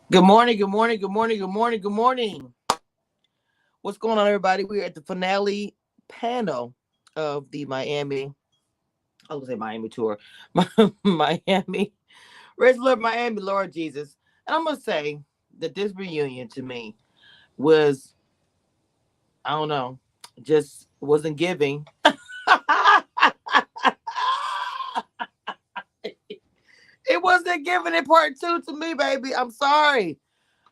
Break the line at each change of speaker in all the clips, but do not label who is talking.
Good morning, good morning, good morning, good morning, good morning. What's going on, everybody? We're at the finale panel of the Miami, I was gonna say Miami tour, Miami, Red Lord Miami, Lord Jesus. And I'm gonna say that this reunion to me was, I don't know, just wasn't giving. It wasn't giving it part two to me, baby. I'm sorry.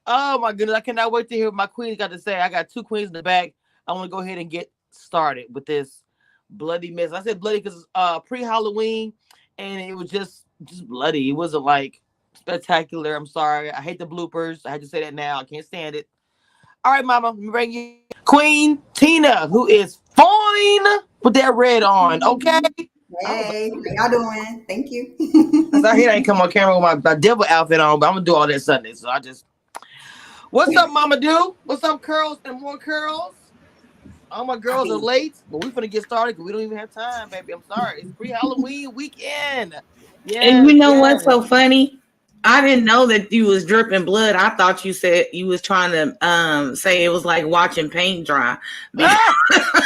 Oh my goodness, I cannot wait to hear what my queens got to say. I got two queens in the back. I want to go ahead and get started with this bloody mess. I said bloody because pre-Halloween, and it was just bloody. It wasn't like spectacular. I'm sorry. I hate the bloopers. I had to say that now. I can't stand it. All right, Mama, let me bring you Queen Tina, who is fine with that red on. Okay. I was
Hey, how y'all doing? Thank you.
I said, I hate I ain't come on camera with my devil outfit on, but I'm gonna do all that Sunday. So I just, what's up, Mama? Do what's up, curls and more curls. All my girls are
Happy.
late, but we're gonna get started because we don't even have time, baby. I'm sorry. It's pre-Halloween weekend.
And
Yes,
you know what's
yes.
so funny? I didn't know that you was dripping blood. I thought you said you was trying to say it was like watching paint dry. Because
Ah,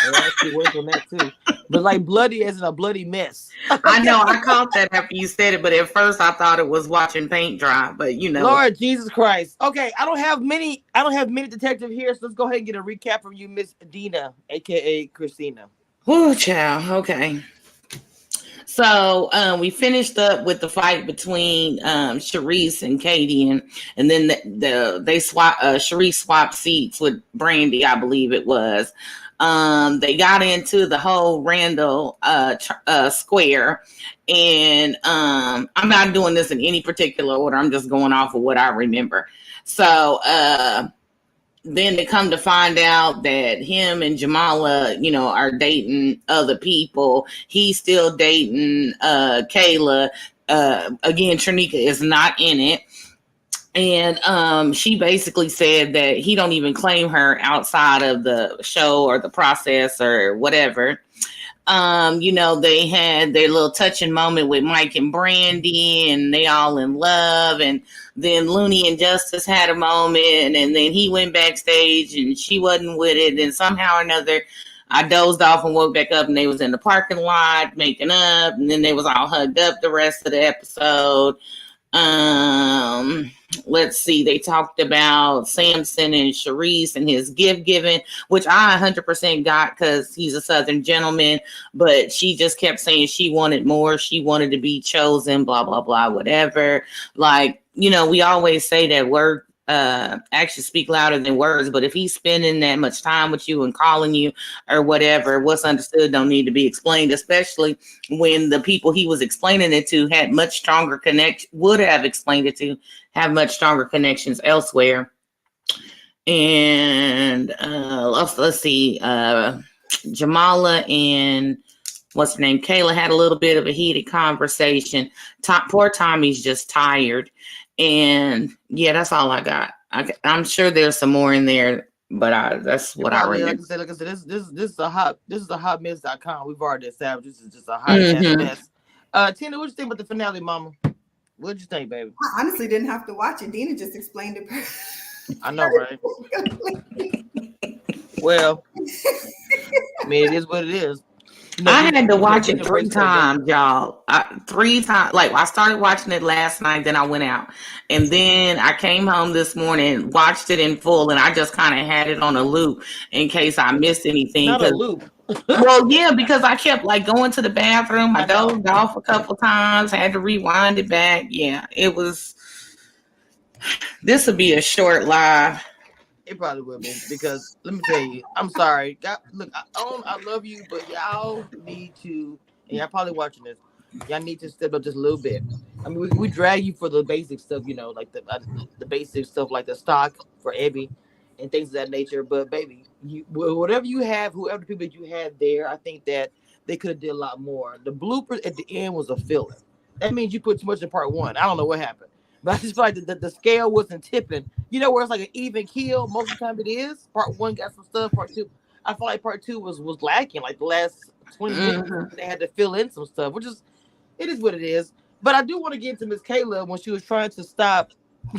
it actually worked on that too, but like bloody as in a bloody mess.
I
Okay.
know I caught that after you said it, but at first I thought it was watching paint dry. But
Lord Jesus Christ. Okay, I don't have many. I don't have many detective here, so let's go ahead and get a recap from you, Miss Dina, aka Christina.
oh child, okay. So we finished up with the fight between Sharice and Katie, and then they swap. Sharice swapped seats with Brandy, I believe it was. They got into the whole Randall square, and I'm not doing this in any particular order. I'm just going off of what I remember. So then they come to find out that him and Jamala, are dating other people. He's still dating Kayla. Again, Trinika is not in it. And she basically said that he don't even claim her outside of the show or the process or whatever. They had their little touching moment with Mike and Brandy, and they all in love. And then Looney and Justice had a moment, and then he went backstage, and she wasn't with it. And somehow or another, I dozed off and woke back up, and they was in the parking lot making up, and then they was all hugged up the rest of the episode. Um, let's see. They talked about Samson and Sharice and his gift giving, which I 100% got because he's a Southern gentleman. But she just kept saying she wanted more. She wanted to be chosen. Blah blah blah. Whatever. Like we always say that word actions speak louder than words. But if he's spending that much time with you and calling you or whatever, what's understood don't need to be explained, especially when the people he was explaining it to had much stronger connection, would have explained it to have much stronger connections elsewhere. And let's see, Jamala and what's her name, Kayla, had a little bit of a heated conversation. Poor Tommy's just tired, and yeah, that's all I got. I'm sure there's some more in there, but that's
It
what I
probably,
remember.
like I said, this is a hotmess.com. We've already established this is just a hot ass
Mm-hmm.
mess. Tina, what you think about the finale, Mama? What'd you think, baby?
I honestly didn't have to watch it. Dina just explained it.
I know, right? Well, I mean, it is what it is.
I
Dina,
had to watch it
Dina
three
breaks stuff down.
times, y'all. Three times. Like I started watching it last night, then I went out, and then I came home this morning, watched it in full, and I just kind of had it on a loop in case I missed anything.
Not a
Because,
loop.
well, yeah, because I kept like going to the bathroom. I
I know.
dozed off a couple times, had to rewind it back. Yeah, it was. This would be a short live.
It probably will be because let me tell you, I'm sorry. God, look, I love you, but y'all need to, and y'all probably watching this. Y'all need to step up just a little bit. I mean, we drag you for the basic stuff, like the basic stuff, like the stock for Ebby and things of that nature. But baby, whatever you have, whoever the people that you had there, I think that they could have did a lot more. The bloopers at the end was a filler. That means you put too much in part one. I don't know what happened. But I just feel like the scale wasn't tipping. Where it's like an even keel. Most of the time it is. Part one got some stuff. Part two, I feel like part two was lacking. Like the last 20 minutes,
Mhm.
they had to fill in some stuff, which is it is what it is. But I do want to get into Miss Kayla when she was trying to stop.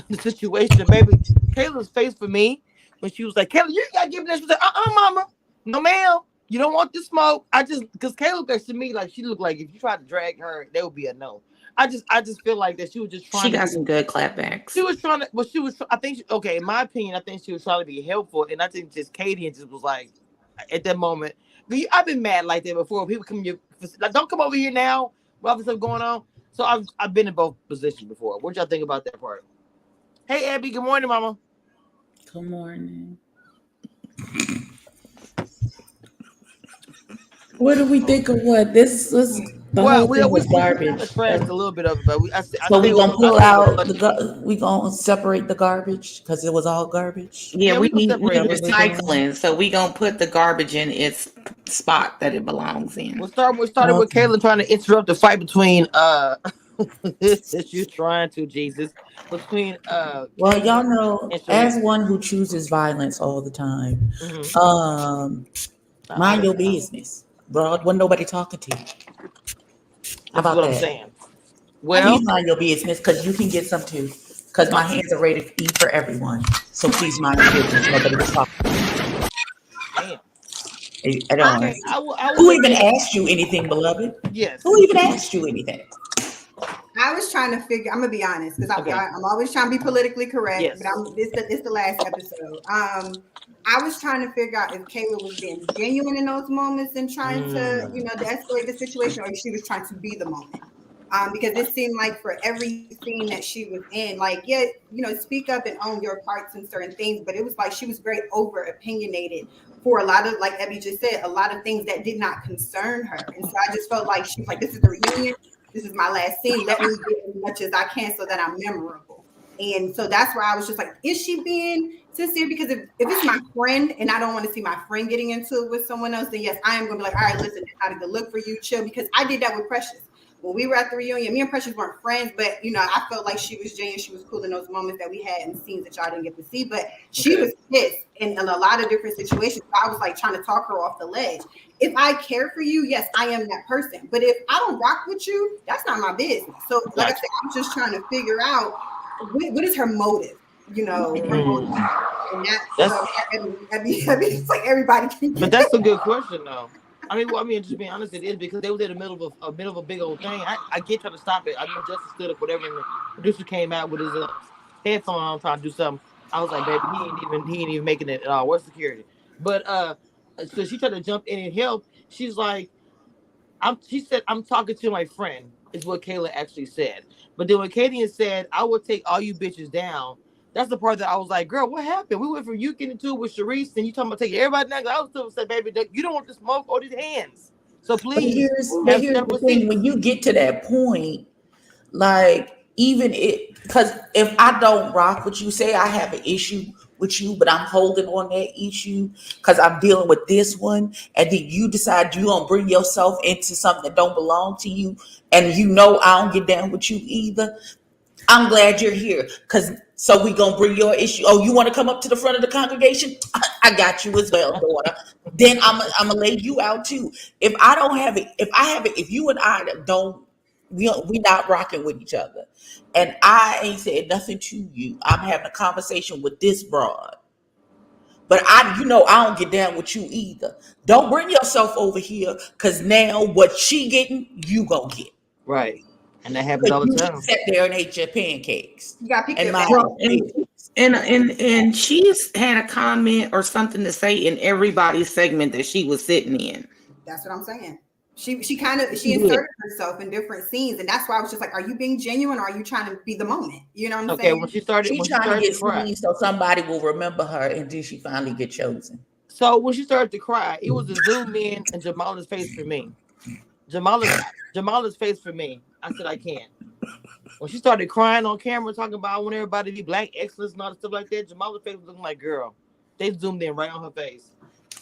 the situation, baby. Kayla's face for me when she was like, Kayla, you gotta give me that. She was like, mama, no, ma'am. You don't want the smoke. I just because Kayla looks to me like she looked like if you tried to drag her, there would be a no. I just feel like that she was just
She
trying to
got
be.
some good
She
clapbacks.
was trying to, well, she was. I think, okay, in my opinion, I think she was trying to be helpful, and I think just Katie and just was like, at that moment, I've been mad like that before. People come here, like, don't come over here now. With all this stuff going on. So I've been in both positions before. What y'all think about that part? Hey, Abby. Good morning, Mama.
Good morning. What do we think of what? This was the
Well,
whole thing was
we kind of
garbage.
trashed a little bit of it, but I
So we
say
gonna
I
pull
say it was
out
funny.
we gonna separate the garbage because it was all garbage.
Yeah,
Yeah, we can
we
separate
That
it.
what we're doing?
recycling, so we gonna put the garbage in its spot that it belongs in.
We started with
Okay.
Caitlin trying to interrupt the fight between that you trying to, Jesus, between
Well,
Katie
y'all know,
and Sharice.
as one who chooses violence all the time,
Mm-hmm.
um,
Not all
mind
the
your
time.
business, bro. Wasn't nobody talking to you. How
This is
about
what I'm
that?
saying.
Please
Well,
mind your business because you can get some too. Because my hands are ready to eat for everyone. So please mind your business. Nobody was talking.
damn.
I don't
Okay,
understand.
I will
Who
say
even
this.
asked you anything, beloved?
Yes.
Who even asked you anything?
I was trying to figure. I'm gonna be honest because
Okay.
I'm always trying to be politically correct, but
Yes.
this the last episode. I was trying to figure out if Kayla was being genuine in those moments and trying to to escalate the situation, or if she was trying to be the moment. Because it seemed like for every scene that she was in, like, yeah, speak up and own your parts in certain things, but it was like she was very over opinionated for a lot of, like Abby just said, a lot of things that did not concern her. And so I just felt like she was like, this is the reunion. This is my last scene. Let me get as much as I can so that I'm memorable. And so that's where I was just like, is she being sincere? Because if it's my friend and I don't want to see my friend getting into it with someone else, then yes, I am going to be like, all right, listen, it's not a good look for you, chill. Because I did that with Precious. When we were at the reunion, me and Precious weren't friends, but I felt like she was genuine. She was cool in those moments that we had and scenes that y'all didn't get to see. But she
Okay.
was pissed in a lot of different situations. I was like trying to talk her off the ledge. If I care for you, yes, I am that person. But if I don't rock with you, that's not my business. So, like I
Gotcha.
said, I'm just trying to figure out what is her motive. Her motive. And that's
That's
it's like everybody can
but
get
that's a good question though. Just being honest, it is because they was in the middle of a big old thing. I get trying to stop it. I know Justice stood up, whatever, and the producer came out with his headphone on trying to do something. I was like, baby, he ain't even making it at all. Where's security? But so she tried to jump in and help. She's like, she said, I'm talking to my friend, is what Kayla actually said. But then when Katie said, I will take all you bitches down, that's the part that I was like, girl, what happened? We went from you getting into it with Sharice, and you talking about taking everybody down. I was still saying, baby, you don't want to smoke all these hands. So
But
please
here's
have
here's the
several
thing:
seats.
when you get to that point, like even it, because if I don't rock with you, say I have an issue with you, but I'm holding on that issue because I'm dealing with this one, and then you decide you're gonna bring yourself into something that don't belong to you, and I don't get down with you either. I'm glad you're here because so we gonna bring your issue. Oh, you want to come up to the front of the congregation? I got you as well, daughter. Then I'm gonna lay you out too. If I don't have it, if you and I don't, we not rocking with each other, and I ain't said nothing to you. I'm having a conversation with this broad, but I don't get down with you either. Don't bring yourself over here because now what she getting, you gonna get.
Right. And that happens
Because
all the
you
time.
sat there and ate your pancakes
you gotta pick
and
your
mind
battle.
Well,
your business.
and she's had a comment or something to say in everybody's segment that she was sitting in.
That's what I'm saying. She
She did.
inserted herself in different scenes, and that's why I was just like, are you being genuine or are you trying to be the moment? You know what I'm
Okay,
saying?
She
when she
trying to
started to
get
cry.
seen so somebody will remember her until she finally get chosen.
So when she started to cry, it was a zoom in and Jamala's face for me. Jamala's Jamala's face for me. I said I can't. When she started crying on camera, talking about I want everybody to be black excellence and all that stuff like that, Jamala's face was looking like girl. They zoomed in right on her face.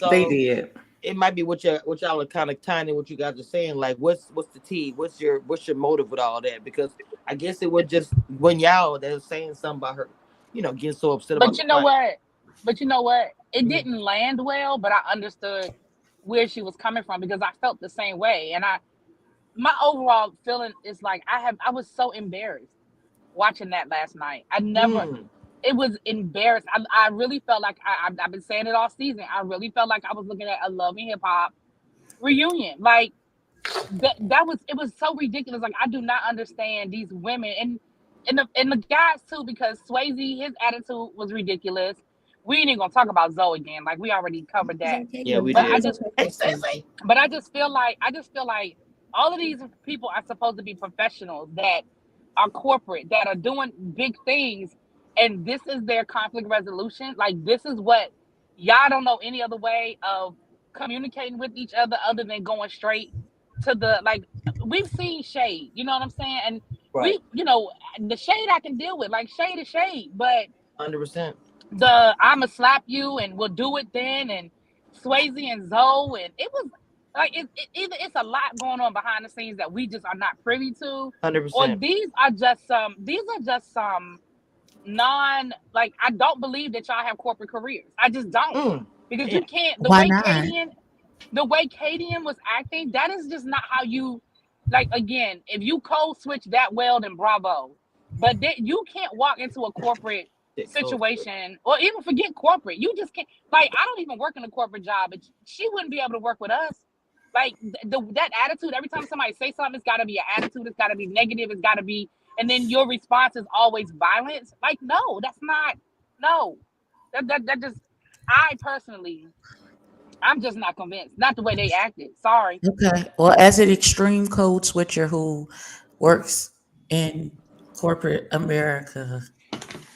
They
So
did.
it might be what y'all are kind of tying in what you guys are saying. Like, what's the tea? What's your motive with all that? Because I guess it was just when y'all that was saying something about her, getting so upset about
But
the
you know
fight.
what? But you know what? It
Mhm.
didn't land well, but I understood where she was coming from because I felt the same way. And my overall feeling is like I was so embarrassed watching that last night. I never. It was embarrassing. I really felt like I've been saying it all season. I really felt like I was looking at a Love and Hip Hop reunion. Like it was so ridiculous. Like I do not understand these women and the guys too, because Swayze, his attitude was ridiculous. We ain't even gonna talk about Zoe again. Like we already covered that.
Yeah, we
But
did.
I just feel like all of these people are supposed to be professionals that are corporate, that are doing big things, and this is their conflict resolution. Like this is what y'all don't know any other way of communicating with each other than going straight to the, like, we've seen shade, you know what I'm saying? And
Right.
the shade I can deal with, like shade is shade, but
100%.
the I'ma slap you and we'll do it then, and Swayze and Zoe, and it was like it's a lot going on behind the scenes that we just are not privy to.
100%.
Or these are just some non, like, I don't believe that y'all have corporate careers. I just don't. Because you can't,
Why not?
the way Kadian was acting, that is just not how you, like, again, if you code switch that well, then bravo. But you can't walk into a corporate situation, or even forget corporate. You just can't. Like, I don't even work in a corporate job, but she wouldn't be able to work with us. Like that attitude, every time somebody say something, it's got to be an attitude, it's got to be negative, it's got to be, and then your response is always violence. Like, no, that's not, no. That just, I personally, I'm just not convinced. Not the way they acted. Sorry.
Okay. Well, as an extreme code switcher who works in corporate America,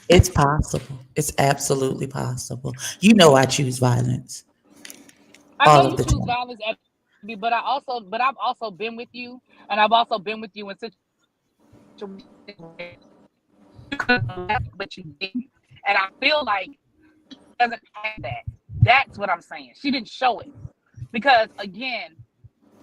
it's possible. It's absolutely possible. You know, I choose violence.
I know you choose violence, but I've also been with you, and I've also been with you in situations but you didn't. And I feel like she doesn't have that. That's what I'm saying. She didn't show it. Because again,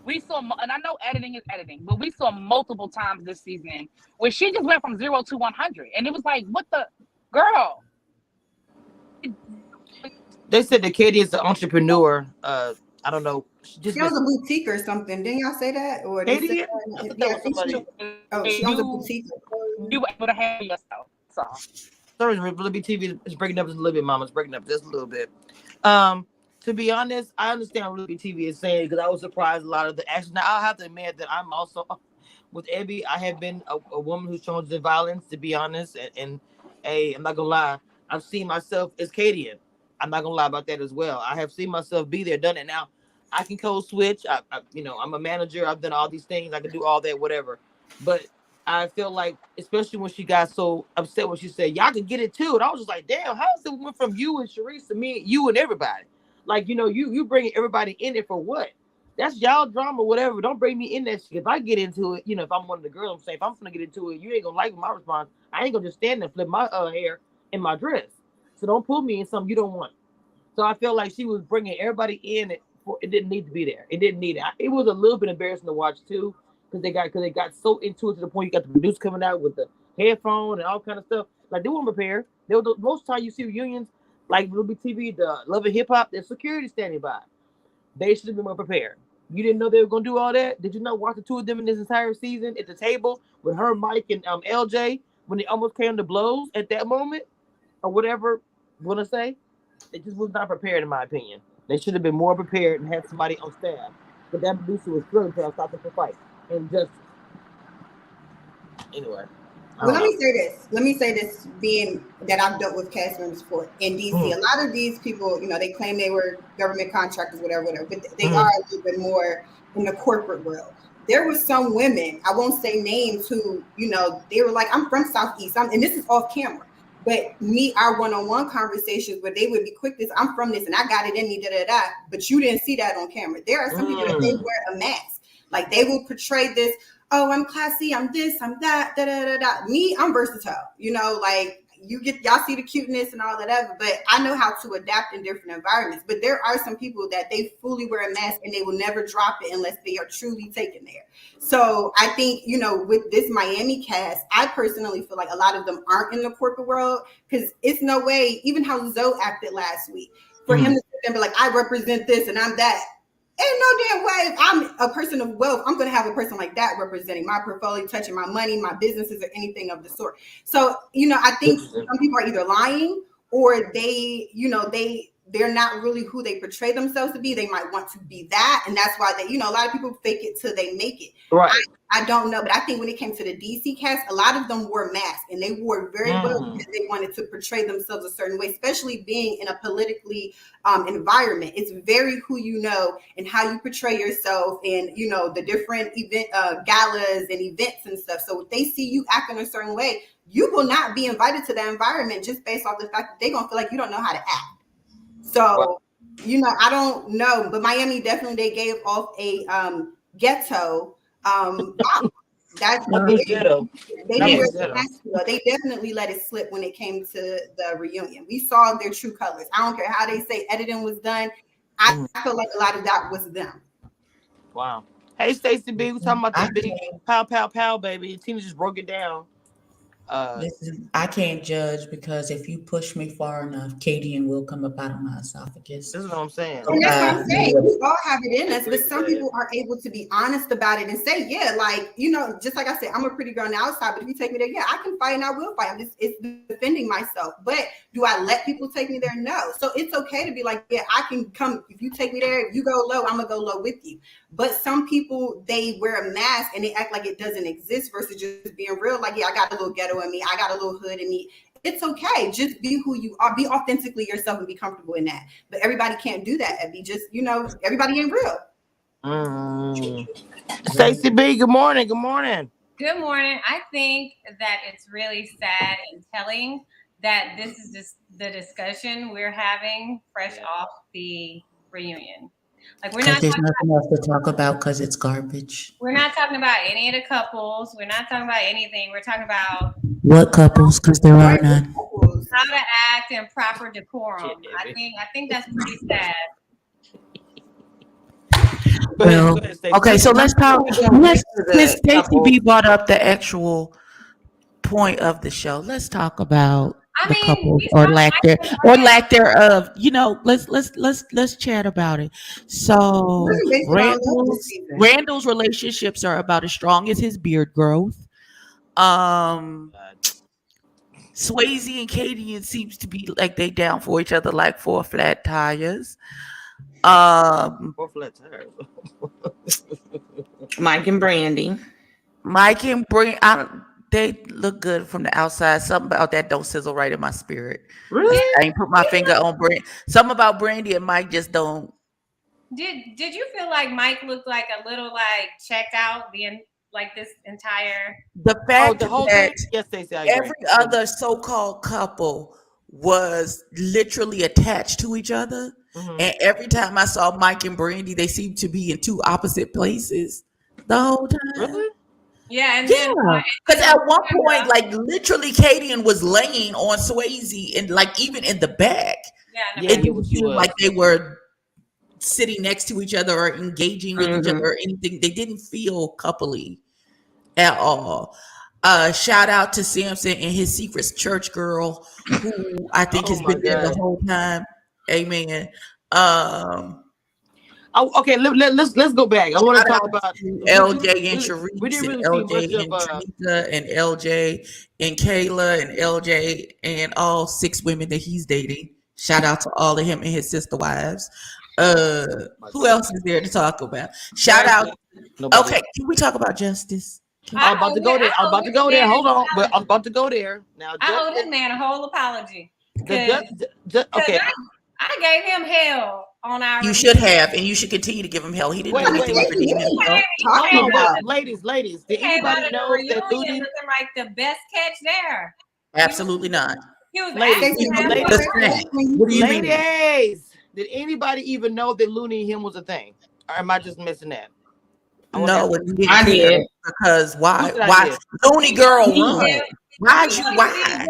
we saw, and I know editing is editing, but we saw multiple times this season where she just went from 0 to 100. And it was like, what the girl?
They said that Katie is an entrepreneur. I don't know.
She owns a boutique or something. Didn't y'all say that? Or
Katie?
she owns a boutique.
You were able to handle yourself. So.
Sorry, Libby TV is breaking up just a little bit, Mama. It's breaking up just a little bit. To be honest, I understand what Libby TV is saying, because I was surprised a lot of the action. Now, I'll have to admit that I'm also, with Abby, I have been a woman who's chosen violence, to be honest. And I'm not going to lie, I've seen myself as Kadian. I'm not going to lie about that as well. I have seen myself be there, done it. Now, I can code switch. I'm a manager. I've done all these things. I can do all that, whatever. But I feel like, especially when she got so upset when she said, y'all can get it too. And I was just like, damn, how is it went from you and Sharice to me, you and everybody? Like, you bringing everybody in it for what? That's y'all drama, whatever. Don't bring me in that shit. If I get into it, if I'm one of the girls, I'm saying, if I'm gonna get into it, you ain't gonna like my response. I ain't gonna just stand there and flip my hair in my dress. So don't pull me in something you don't want. So I feel like she was bringing everybody in. It didn't need to be there. It didn't need it. It was a little bit embarrassing to watch too, because they got so into it to the point you got the producer coming out with the headphone and all kind of stuff. Like, they weren't prepared. Most time you see reunions, like Ruby TV, the Love and Hip Hop, there's security standing by. They should have been more prepared. You didn't know they were gonna do all that? Did you not watch the two of them in this entire season at the table with her, Mike, and LJ when they almost came to blows at that moment, or whatever you want to say? They just was not prepared, in my opinion. They should have been more prepared and had somebody on staff. But that producer was thrilling to stop the fight. And just anyway.
Well, let me say this, being that I've dealt with cast members before in DC. A lot of these people, they claim they were government contractors, whatever, but they are a little bit more in the corporate world. There were some women, I won't say names, who, they were like, I'm from Southeast, and this is off camera. But our one-on-one conversations where they would be quick, I'm from this and I got it in me, da-da-da, but you didn't see that on camera. There are some people that they wear a mask. Like, they will portray this, oh, I'm classy, I'm this, I'm that, da-da-da-da. Me, I'm versatile. Like, y'all see the cuteness and all that, but I know how to adapt in different environments. But there are some people that they fully wear a mask and they will never drop it unless they are truly taken there. So I think, with this Miami cast, I personally feel like a lot of them aren't in the corporate world, because it's no way, even how Zoe acted last week, for him to sit there and be like, I represent this and I'm that. Ain't no damn way. If I'm a person of wealth, I'm going to have a person like that representing my portfolio, touching my money, my businesses, or anything of the sort. So, I think some people are either lying or they're not really who they portray themselves to be. They might want to be that. And that's why a lot of people fake it till they make it.
Right.
I don't know, but I think when it came to the DC cast, a lot of them wore masks, and they wore it very well because they wanted to portray themselves a certain way, especially being in a politically environment. It's very who you know and how you portray yourself, and the different event galas and events and stuff. So if they see you acting a certain way, you will not be invited to that environment just based off the fact that they're gonna feel like you don't know how to act. So I don't know, but Miami definitely, they gave off a ghetto. That's what they did. They definitely let it slip when it came to the reunion. We saw their true colors. I don't care how they say editing was done. I feel like a lot of that was them.
Wow. Hey, Stacey B, we talking about the big pow pow pow, baby. Tina just broke it down.
Listen, I can't judge because if you push me far enough, Kadian will come up out of my esophagus.
This is what I'm saying.
And that's what I'm saying. We all have it in us, but some people are able to be honest about it and say, yeah, like, just like I said, I'm a pretty girl on the outside, but if you take me there, yeah, I can fight and I will fight. It's defending myself. But do I let people take me there? No. So it's okay to be like, yeah, I can come. If you take me there, if you go low, I'm going to go low with you. But some people, they wear a mask and they act like it doesn't exist versus just being real. Like, yeah, I got a little ghetto in me. I got a little hood in me. It's okay. Just be who you are. Be authentically yourself and be comfortable in that. But everybody can't do that, Abby. Just, everybody ain't real.
Stacey B, good morning. Good morning.
Good morning. I think that it's really sad and telling that this is just the discussion we're having fresh off the reunion. Like, we're not.
There's nothing else to talk about because it's garbage.
We're not talking about any of the couples. We're not talking about anything. We're talking about
what couples? Because there are none.
How to act in proper decorum. I think that's pretty sad.
Well, okay, so let's talk. Stacey B brought up the actual point of the show. Let's talk about the couples or lack thereof. Let's chat about it. So Randall's relationships are about as strong as his beard growth. Swayze and Kadian seems to be like they down for each other like 4 flat tires.
4 flat tires.
Mike and Brandy, they look good from the outside. Something about that don't sizzle right in my spirit.
Really?
I ain't put my finger on Brandy. Something about Brandy and Mike just don't.
Did you feel like Mike looked like a little like checked out this entire
the fact
the whole
that
thing? Yes, Stacey, I
every other so-called couple was literally attached to each other, and every time I saw Mike and Brandy, they seemed to be in 2 opposite places the whole time.
Really?
Yeah,
because at one point, like literally, Kadian was laying on Swayze, and like even in the back, it didn't seem like they were sitting next to each other or engaging with each other or anything. They didn't feel coupley at all. Shout out to Samson and his secret church girl, who I think has been there the whole time. Amen.
Okay, let's go back. I want to talk about
LJ and Sharice,
we didn't really
and
see
LJ
much
and Trina and LJ and Kayla and LJ and all 6 women that he's dating. Shout out to all of him and his sister wives. Who else is there to talk about? Shout out.
Nobody.
Okay, can we talk about Justice?
I'm about to go there. Hold on, but I'm about to go there now.
I owe this man a whole apology.
Okay.
I gave him hell on our.
You should have, and you should continue to give him hell. He didn't do anything to redeem himself.
Ladies. Did anybody know that Looney
looking like the best catch there?
Absolutely not.
He was
ladies, did anybody even know that Looney and him was a thing? Or am I just missing that?
No, I did. Because why? Why? Looney girl run. Why'd you? Why?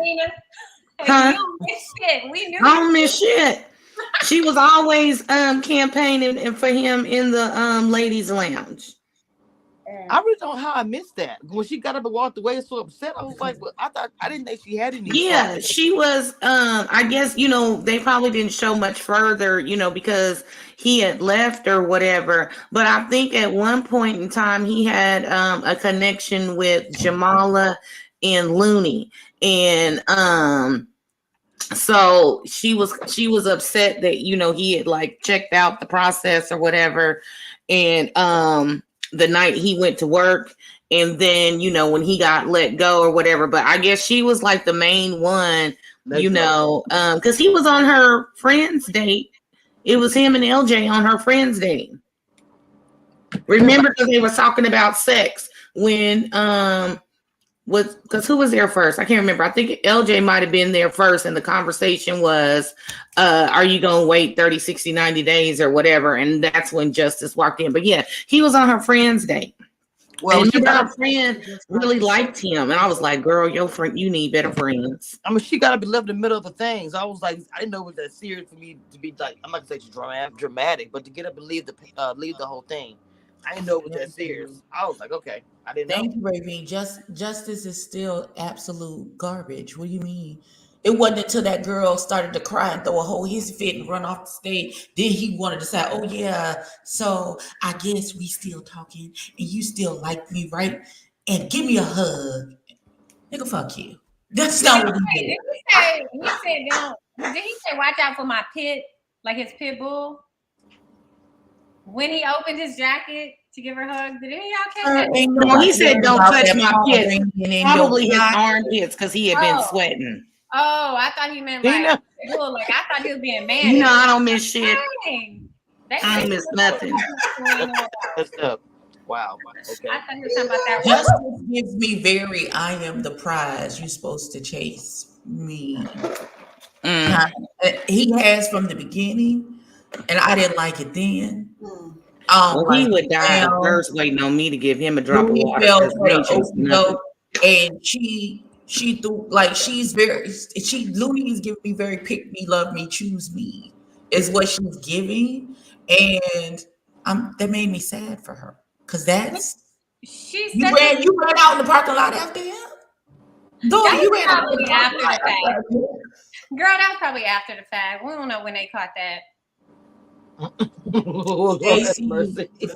Huh? We knew.
I don't miss shit. She was always campaigning for him in the ladies' lounge.
I really don't know how I missed that. When she got up and walked away so upset, I was like, well, I didn't think she had any.
Yeah, she was I guess, they probably didn't show much further, because he had left or whatever. But I think at one point in time he had a connection with Jamala and Looney. And so she was upset that, he had like checked out the process or whatever. And the night he went to work, and then, when he got let go or whatever. But I guess she was like the main one, because he was on her friend's date. It was him and LJ on her friend's date. Remember, because they were talking about sex when because who was there first? I can't remember. I think LJ might have been there first, and the conversation was, are you going to wait 30, 60, 90 days or whatever? And that's when Justice walked in. But yeah, he was on her friend's date. Well, and her friend really liked him, and I was like, "Girl, your friend, you need better friends."
I mean, she got to be left in the middle of the things. I was like, I didn't know it was that serious for me to be like, I'm not gonna say she's dramatic, but to get up and leave the whole thing. I didn't know it was that serious. I was like, okay, I didn't know.
Thank you, Ravine. Justice is still absolute garbage. What do you mean? It wasn't until that girl started to cry and throw a whole hissy fit and run off the stage, then he wanted to say, oh yeah, so I guess we still talking and you still like me, right? And give me a hug. Nigga, fuck you. That's not what he did.
Did he say watch out for my pit, like his pit bull? When he opened his jacket to give her a hug, did any of y'all catch that?
No, he said don't touch my pits. Probably his armpits because he had been sweating.
Oh, I thought he meant like I thought he was being man.
I don't miss shit.
Dang.
I don't miss nothing.
Wow. Okay.
I thought he was talking about that.
Justice gives me very, I am the prize. You're supposed to chase me. He has from the beginning, and I didn't like it then.
He would die first waiting on me to give him a drop of water.
And she threw like Looney is giving me very pick me, love me, choose me is what she's giving, and that made me sad for her because you ran out in the parking lot after him.
You ran out after the fact. Girl, that was probably after the fact. We don't know when they caught that.
The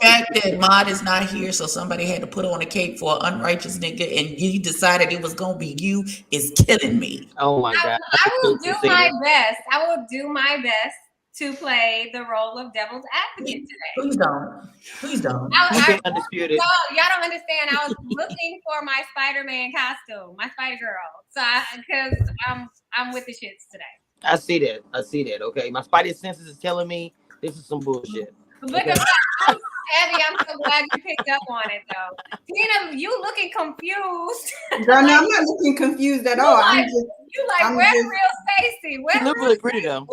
fact that Mod is not here, so somebody had to put on a cake for an unrighteous nigga, and you decided it was gonna be you, is killing me.
Oh my God!
I will do my best. I will do my best to play the role of devil's advocate today.
Please don't.
Undisputed.
No, y'all don't understand. I was looking for my Spider-Man costume, my Spider Girl. So because I'm with the shits today.
I see that. Okay, my spidey senses is telling me this is some bullshit.
Look at that. Abby, I'm so glad you picked up on it, though. Tina, you looking confused.
Girl, no, I'm not looking confused at all.
Where's real Stacy?
She look really pretty, though.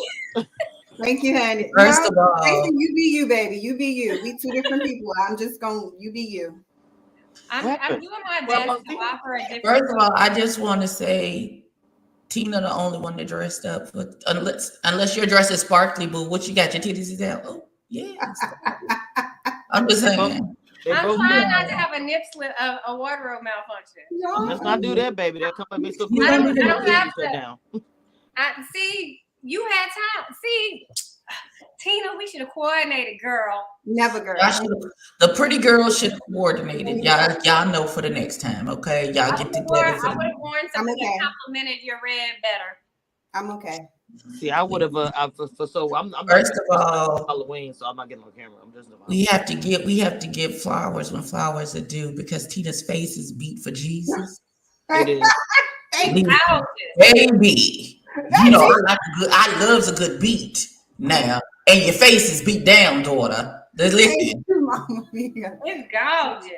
Thank you, honey.
First of all,
Stacy, you be you, baby. You be you. We two different people. I'm just going, you be you.
I'm doing my best to offer a different.
First of all, I just want to say, Tina, the only one that dressed up, unless you're dressed as sparkly, boo. What you got? Your titties out? Oh, yeah. I'm just saying.
I'm trying not to have a nip slip, a wardrobe malfunction.
No.
Let's not do that, baby. That come up me so
quick. I don't have to. See, you had time. See, Tina, we should have coordinated, girl.
Never, girl.
The pretty girl should have coordinated. Y'all know for the next time, okay? Y'all get together. I
would have worn something that complimented your red better.
I'm okay.
See, I would have. I'm first of all, Halloween, so I'm not getting on camera. I'm just.
We have to give flowers when flowers are due because Tina's face is beat for Jesus.
It is.
Baby, I loves a good beat now, and your face is beat down, daughter. Listen,
it's gorgeous.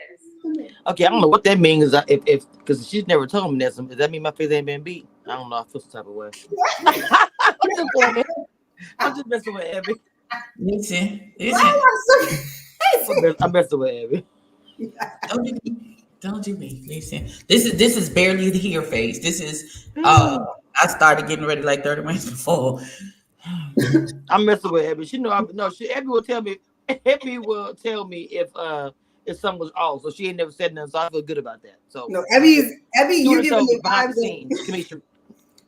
Okay, I don't know what that means. If because she's never told me that. Does that mean my face ain't been beat? I don't know. I feel some type of way. I'm just messing with Abby.
Listen.
I'm messing with Abby.
Don't do me. Listen. This is barely the hair face. This is I started getting ready like 30 minutes before.
I'm messing with Abby. Abby will tell me. Abby will tell me if something was off. So she ain't never said nothing. So I feel good about that. So
No, Abby,
she
you
would have
giving
told me
the
behind
vibes
the
of
scenes. Kamisha,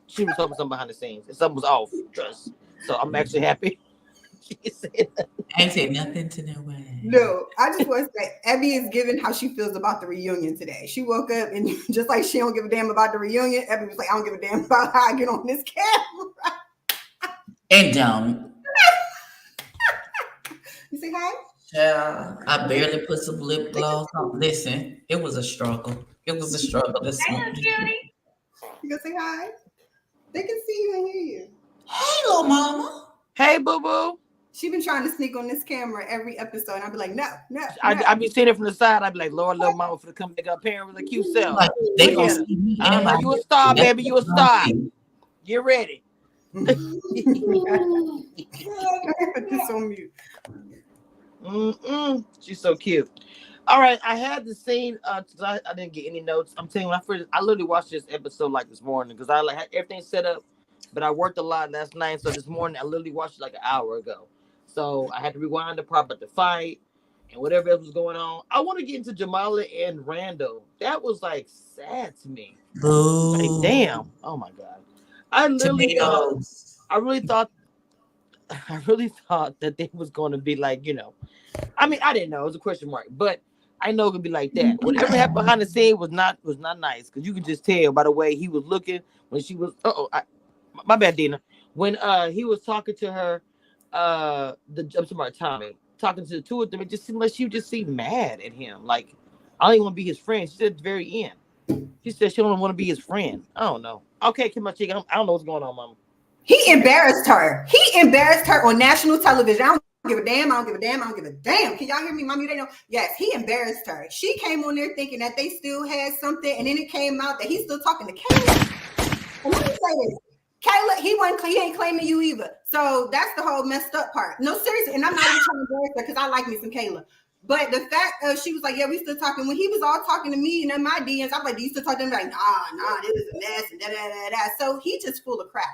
she was talking something behind the scenes. If something was off, trust. So I'm actually happy. She said that.
I ain't said nothing to nobody.
No, I just want to say Abby is giving how she feels about the reunion today. She woke up and just like she don't give a damn about the reunion, Abby was like, I don't give a damn about how I get on this camera.
And don't.
You say hi?
Yeah, I barely put some lip gloss on. Listen, it was a struggle. It was a struggle this
Hey,
morning.
little cutie.
You gonna say hi? They can see you and hear you.
Hey, little mama.
Hey, boo boo.
She been trying to sneak on this camera every episode, and I'd be like, no.
I be seeing it from the side. I'd be like, Lord, little mama for the come make up parent with a cute self.
Like, they
Look
gonna
at her.
see me.
I know you a star, baby. You a star. Get ready.
Put this on mute.
She's so cute. All right, I had the scene. I didn't get any notes. I'm telling you, I literally watched this episode like this morning because I like had everything set up, but I worked a lot last night, so this morning I literally watched it like an hour ago. So I had to rewind the part about the fight and whatever else was going on. I want to get into Jamala and Randall. That was like sad to me. Like, damn. Oh my god. I really thought that they was going to be like, I mean, I didn't know. It was a question mark, but I know it could be like that. Whatever happened behind the scene was not nice because you could just tell by the way he was looking when she was. My bad, Dina. When he was talking to her, I'm talking about Tommy, talking to the two of them, it just seemed like she just seemed mad at him. Like, I don't even want to be his friend. She said at the very end, she said she don't want to be his friend. I don't know. Okay, come on, chick. I don't know what's going on, mama.
He embarrassed her. He embarrassed her on national television. I don't give a damn. I don't give a damn. I don't give a damn. Can y'all hear me, mommy? They know. Yes, he embarrassed her. She came on there thinking that they still had something, and then it came out that he's still talking to Kayla. And let me say this. Kayla, he ain't claiming you either. So that's the whole messed up part. No, seriously, and I'm not even trying to embarrass her because I like me some Kayla. But the fact of she was like, yeah, we still talking. When he was all talking to me and in my DMs, I'm like, do you still talk to him? Like, nah, this is a mess and da. So he just full of crap.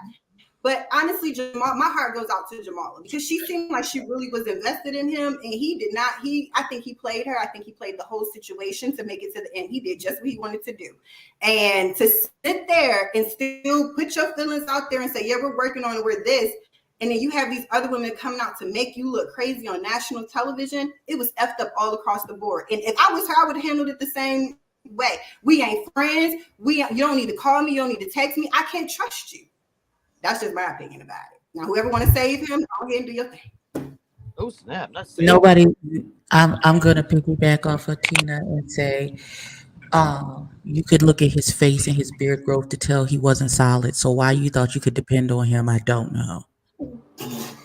But honestly, my heart goes out to Jamala because she seemed like she really was invested in him, and he did not. I think he played her. I think he played the whole situation to make it to the end. He did just what he wanted to do, and to sit there and still put your feelings out there and say, "Yeah, we're working on it. We're this," and then you have these other women coming out to make you look crazy on national television. It was effed up all across the board. And if I was her, I would have handled it the same way. We ain't friends. You don't need to call me. You don't need to text me. I can't trust you. That's just my opinion about it. Now, whoever want to save him, go ahead and do your thing.
Oh snap!
Nobody. I'm gonna piggyback off of Tina and say, you could look at his face and his beard growth to tell he wasn't solid. So why you thought you could depend on him? I don't know.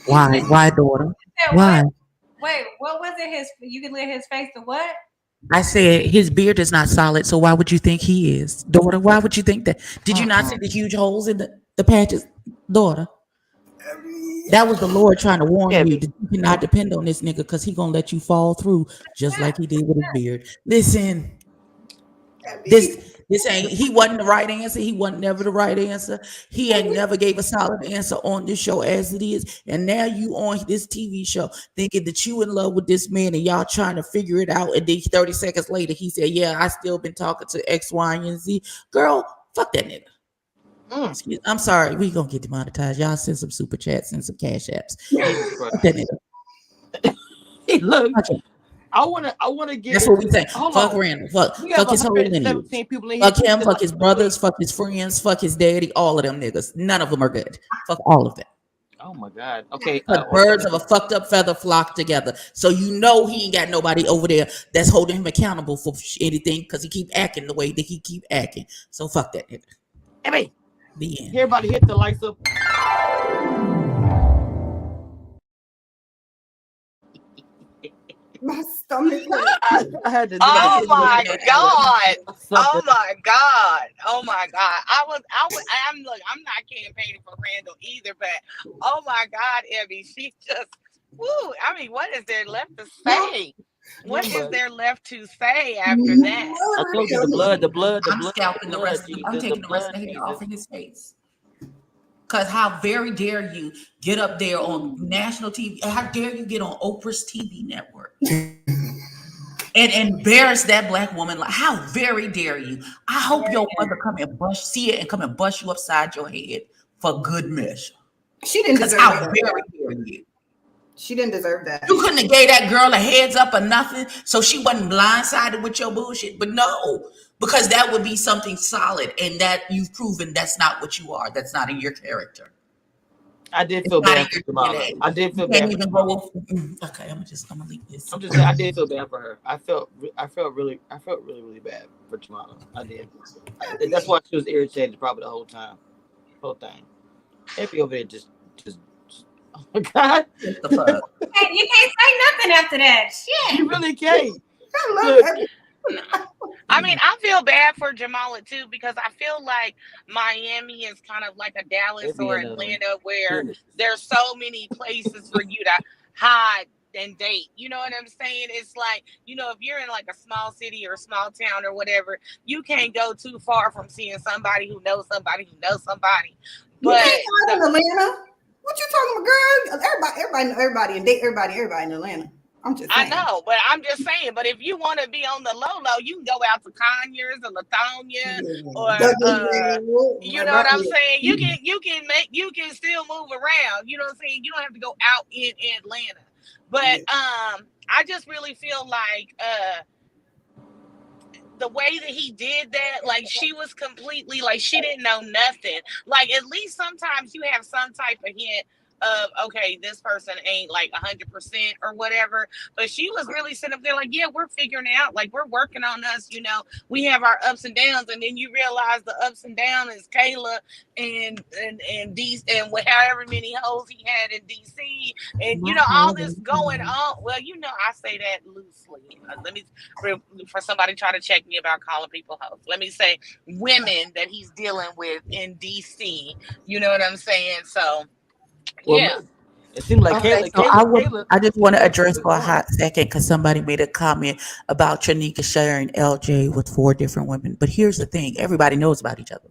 Why? Why, daughter? Why?
Wait, what was it? You could look at his face to what?
I said his beard is not solid. So why would you think he is, daughter? Why would you think that? Did you not see the huge holes in the patches? Daughter, that was the Lord trying to warn you that you cannot depend on this nigga because he gonna let you fall through just like he did with his beard. Listen, this ain't. He wasn't the right answer. He wasn't never the right answer. He ain't never gave a solid answer on this show as it is. And now you on this TV show thinking that you in love with this man and y'all trying to figure it out. And then 30 seconds later he said, "Yeah, I still been talking to X, Y, and Z." Girl, fuck that nigga. I'm sorry, we gonna get demonetized. Y'all send some super chats and some cash apps.
Hey, look, I wanna get.
That's what we think. Fuck Randall. Fuck his whole lineage. Fuck him. Fuck his brothers. Fuck his friends. Fuck his daddy. All of them niggas. None of them are good. Fuck all of them.
Oh my god. Okay.
Birds of a fucked up feather flock together. So you know he ain't got nobody over there that's holding him accountable for anything because he keep acting the way that he keep acting. So fuck that nigga.
Hey,
the end.
Everybody hit the lights up.
My stomach hurt.
I had to.
Oh my god! Oh my god! Oh my god! I'm look. I'm not campaigning for Randall either, but oh my god, Evie, she just. Woo! I mean, what is there left to say? What is there left to say after that?
I told you the blood.
I'm scalping the rest. I'm taking the rest of the hair off of his face. Because how very dare you get up there on national TV? How dare you get on Oprah's TV network? and embarrass that black woman. Like, how very dare you? I hope your mother come and see it and come and bust you upside your head for good measure.
She didn't deserve
how
that.
very dare you?
She didn't deserve that.
You couldn't have gave that girl a heads up or nothing, so she wasn't blindsided with your bullshit. But no, because that would be something solid, and that you've proven that's not what you are. That's not in your character.
I did feel bad for Jamala. I did feel bad.
Even go. Okay, I'm gonna leave this.
I'm just saying, I did feel bad for her. I felt really bad for Jamala. I did. That's why she was irritated probably the whole time. Whole thing. Every over there just. Oh my God.
You can't say nothing after that. Shit.
You really can't.
I mean, I feel bad for Jamala too, because I feel like Miami is kind of like a Dallas or Atlanta, where there's so many places for you to hide and date. You know what I'm saying? It's like, you know, if you're in like a small city or a small town or whatever, you can't go too far from seeing somebody who knows somebody who knows somebody. But
you can't go to Atlanta. What you talking about, girl? Everybody know everybody and date everybody in Atlanta. I'm just saying.
I know, but I'm just saying. But if you want to be on the low, you can go out to Conyers or Latonia, or you know what I'm saying. You can still move around. You know what I'm saying. You don't have to go out in Atlanta. But I just really feel like the way that he did that, like she was completely like she didn't know nothing. Like at least sometimes you have some type of hint of, okay, this person ain't like 100% or whatever, but she was really sitting up there like, yeah, we're figuring it out, like we're working on us, you know, we have our ups and downs. And then you realize the ups and downs is Kayla and DC and however many hoes he had in DC, and you know, all this going on. Well, you know, I say that loosely. Let me, for somebody try to check me about calling people hoes, let me say women that he's dealing with in DC, you know what I'm saying? So well, yeah,
it seemed like Kayla.
I just want to address for a hot second because somebody made a comment about Shanika sharing LJ with 4 different women. But here's the thing: everybody knows about each other.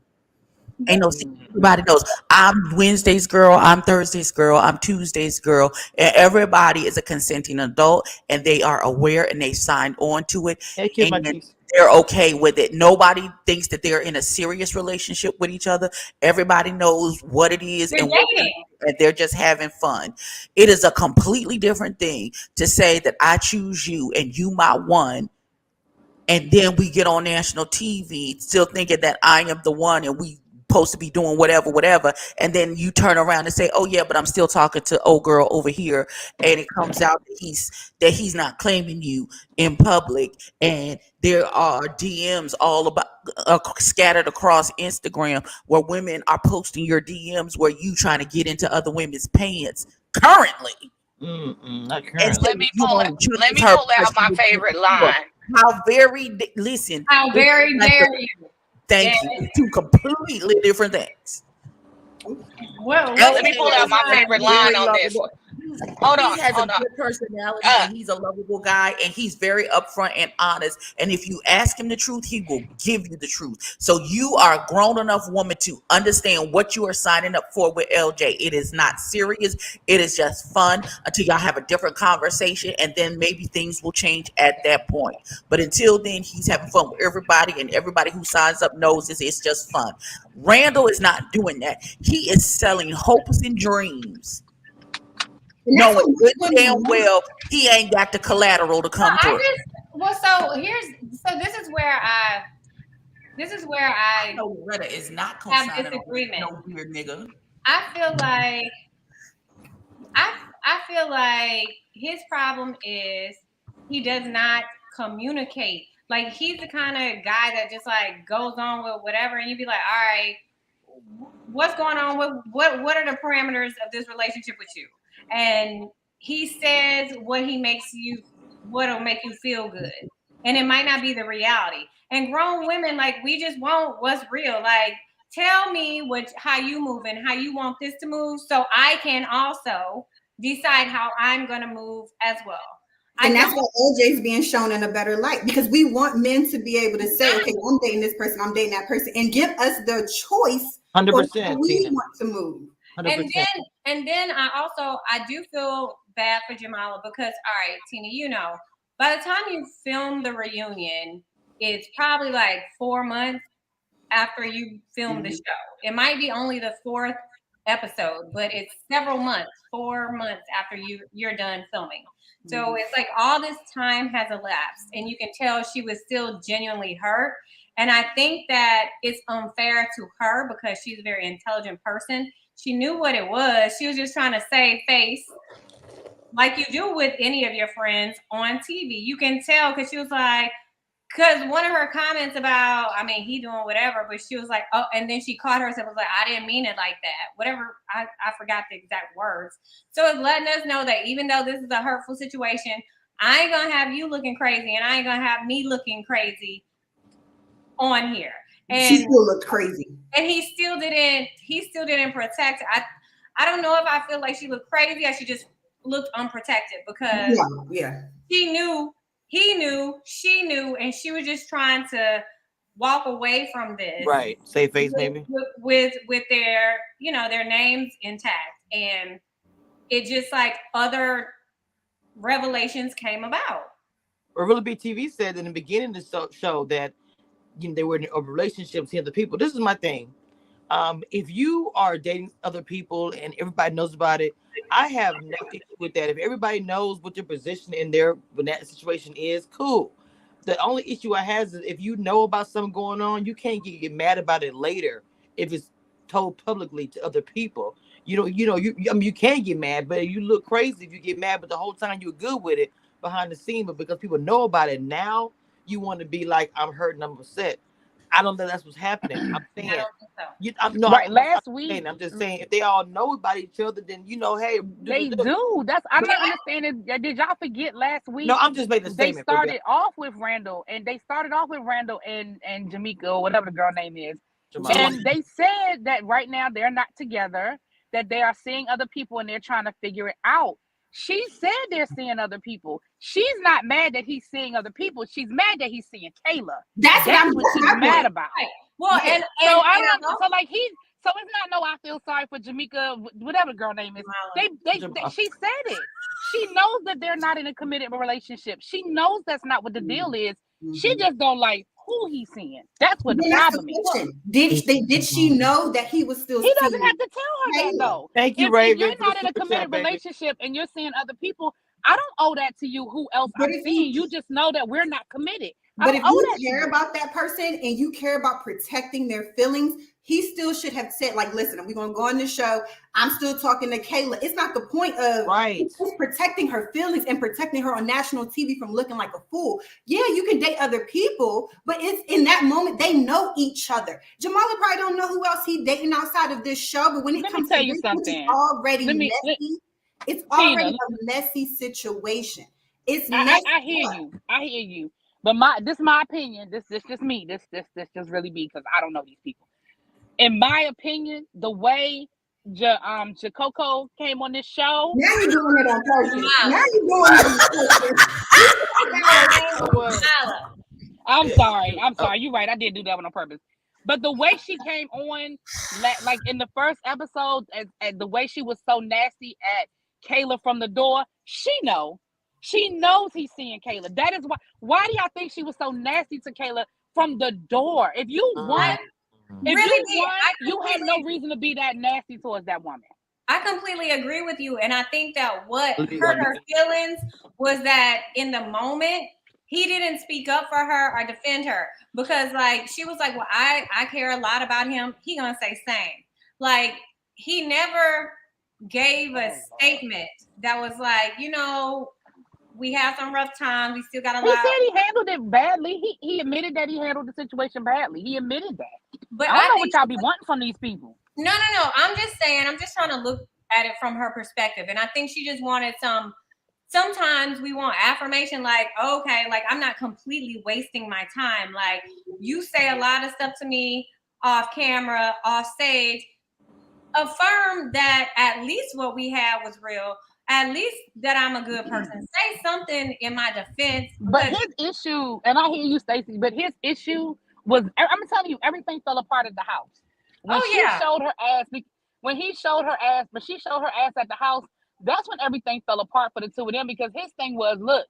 Ain't no secret. Everybody knows. I'm Wednesday's girl. I'm Thursday's girl. I'm Tuesday's girl. And everybody is a consenting adult, and they are aware, and they signed on to it. And they're okay with it. Nobody thinks that they're in a serious relationship with each other. Everybody knows what it is, and they're just having fun. It is a completely different thing to say that I choose you and you my one, and then we get on national TV still thinking that I am the one and we supposed to be doing whatever, and then you turn around and say, oh yeah, but I'm still talking to old girl over here, and it comes out that he's not claiming you in public, and there are DMs all about scattered across Instagram where women are posting your DMs where you trying to get into other women's pants currently.
Not currently.
Let me pull out my favorite line.
How very
dare you?
Thank you. 2 completely different things.
Well,
let me pull out my favorite line on this. Hold on.
He has a good personality, and he's a lovable guy, and he's very upfront and honest. And if you ask him the truth, he will give you the truth. So you are a grown enough woman to understand what you are signing up for with LJ. It is not serious. It is just fun until y'all have a different conversation, and then maybe things will change at that point. But until then, he's having fun with everybody, and everybody who signs up knows it's just fun. Randall is not doing that. He is selling hopes and dreams, knowing good damn well he ain't got the collateral to come through.
This is where I
Loretta is not
have disagreement.
No weird nigga.
I feel like his problem is he does not communicate. Like he's the kind of guy that just like goes on with whatever, and you'd be like, all right, what's going on? What are the parameters of this relationship with you? And he says what'll make you feel good. And it might not be the reality. And grown women, like, we just want what's real. Like, tell me how you move and how you want this to move, so I can also decide how I'm going to move as well.
And that's why OJ's being shown in a better light, because we want men to be able to say, okay, I'm dating this person, I'm dating that person, and give us the choice
100%,
we want to move.
100%.
And then I do feel bad for Jamala because, all right, Tina, you know, by the time you film the reunion, it's probably like 4 months after you film the show. It might be only the 4th episode, but it's several months, 4 months after you're done filming. So it's like all this time has elapsed, and you can tell she was still genuinely hurt. And I think that it's unfair to her because she's a very intelligent person. She knew what it was. She was just trying to save face, like you do with any of your friends on TV. You can tell because she was like, because one of her comments about, I mean, he doing whatever, but she was like, oh, and then she caught herself, was like, I didn't mean it like that. Whatever, I forgot the exact words. So it's letting us know that even though this is a hurtful situation, I ain't gonna have you looking crazy, and I ain't gonna have me looking crazy on here. And
she still looked crazy.
And he still didn't protect her. I don't know if I feel like she looked crazy or she just looked unprotected because she knew, he knew, she knew, and she was just trying to walk away from this.
Right. Save face, maybe.
With their, their names intact. And it just like other revelations came about.
Or Really Big TV said in the beginning of the show that they were in a relationship with other people. This is my thing. If you are dating other people and everybody knows about it, I have no issue with that. If everybody knows what your position in when that situation is, cool. The only issue I have is if you know about something going on, you can't get mad about it later if it's told publicly to other people. You can get mad, but you look crazy if you get mad, but the whole time you're good with it behind the scene. But because people know about it now, you want to be like, I'm hurt and I'm upset. I don't think that's what's happening. I'm saying,
last week.
I'm just saying, if they all know about each other, then hey,
they do. I'm not understanding. Did y'all forget last week?
No, I'm just making a statement.
They started off with Randall, and Jamaica, or whatever the girl name is,
Jamala.
And they said that right now they're not together, that they are seeing other people, and they're trying to figure it out. She said they're seeing other people. She's not mad that he's seeing other people. She's mad that he's seeing Kayla. That's what she's mad about.
Right. Well,
so I don't. So like So it's not no. I feel sorry for Jamaica, whatever the girl name is. She said it. She knows that they're not in a committed relationship. She knows that's not what the deal is. Mm-hmm. She just don't like who he's seeing. That's what the problem is.
Did she know that he was still?
He doesn't have to tell her that though.
Thank you, Raven.
If you're not in a committed relationship and you're seeing other people, I don't owe that to you. Who else I'm seeing? You just know that we're not committed.
But if you care about that person and you care about protecting their feelings, he still should have said, like, listen, we're going to go on the show. I'm still talking to Kayla. It's not the point of just protecting her feelings and protecting her on national TV from looking like a fool. Yeah, you can date other people, but it's in that moment, they know each other. Jamala probably don't know who else he's dating outside of this show, but when it comes to this, it's already messy. It's already a messy situation. It's messy.
I hear you. But this is my opinion. This just me. This just really me because I don't know these people. In my opinion, the way Jacoco came on this show.
Now you're doing it on purpose. Now you're doing it on purpose.
I'm sorry. You're right. I did do that one on purpose. But the way she came on, like in the first episode, and the way she was so nasty at Kayla from the door, she knows he's seeing Kayla. That is why. Why do y'all think she was so nasty to Kayla from the door? If you won, you had no reason to be that nasty towards that woman.
I completely agree with you, and I think that what hurt her feelings was that in the moment he didn't speak up for her or defend her because, like, she was like, "Well, I care a lot about him." He gonna say same. Like he never gave a statement that was like, we have some rough times. We still got a lot.
He said he handled it badly. He admitted that he handled the situation badly. He admitted that. But I don't know what y'all be wanting from these people.
No. I'm just saying. I'm just trying to look at it from her perspective, and I think she just wanted sometimes we want affirmation, like, okay, like I'm not completely wasting my time. Like you say a lot of stuff to me off camera, off stage. Affirm that at least what we had was real. At least that I'm a good person. Say something in my defense.
But his issue, and I hear you, Stacey, but his issue was, I'm telling you, everything fell apart at the house. When she showed her ass, when he showed her ass, but she showed her ass at the house, that's when everything fell apart for the two of them because his thing was, look,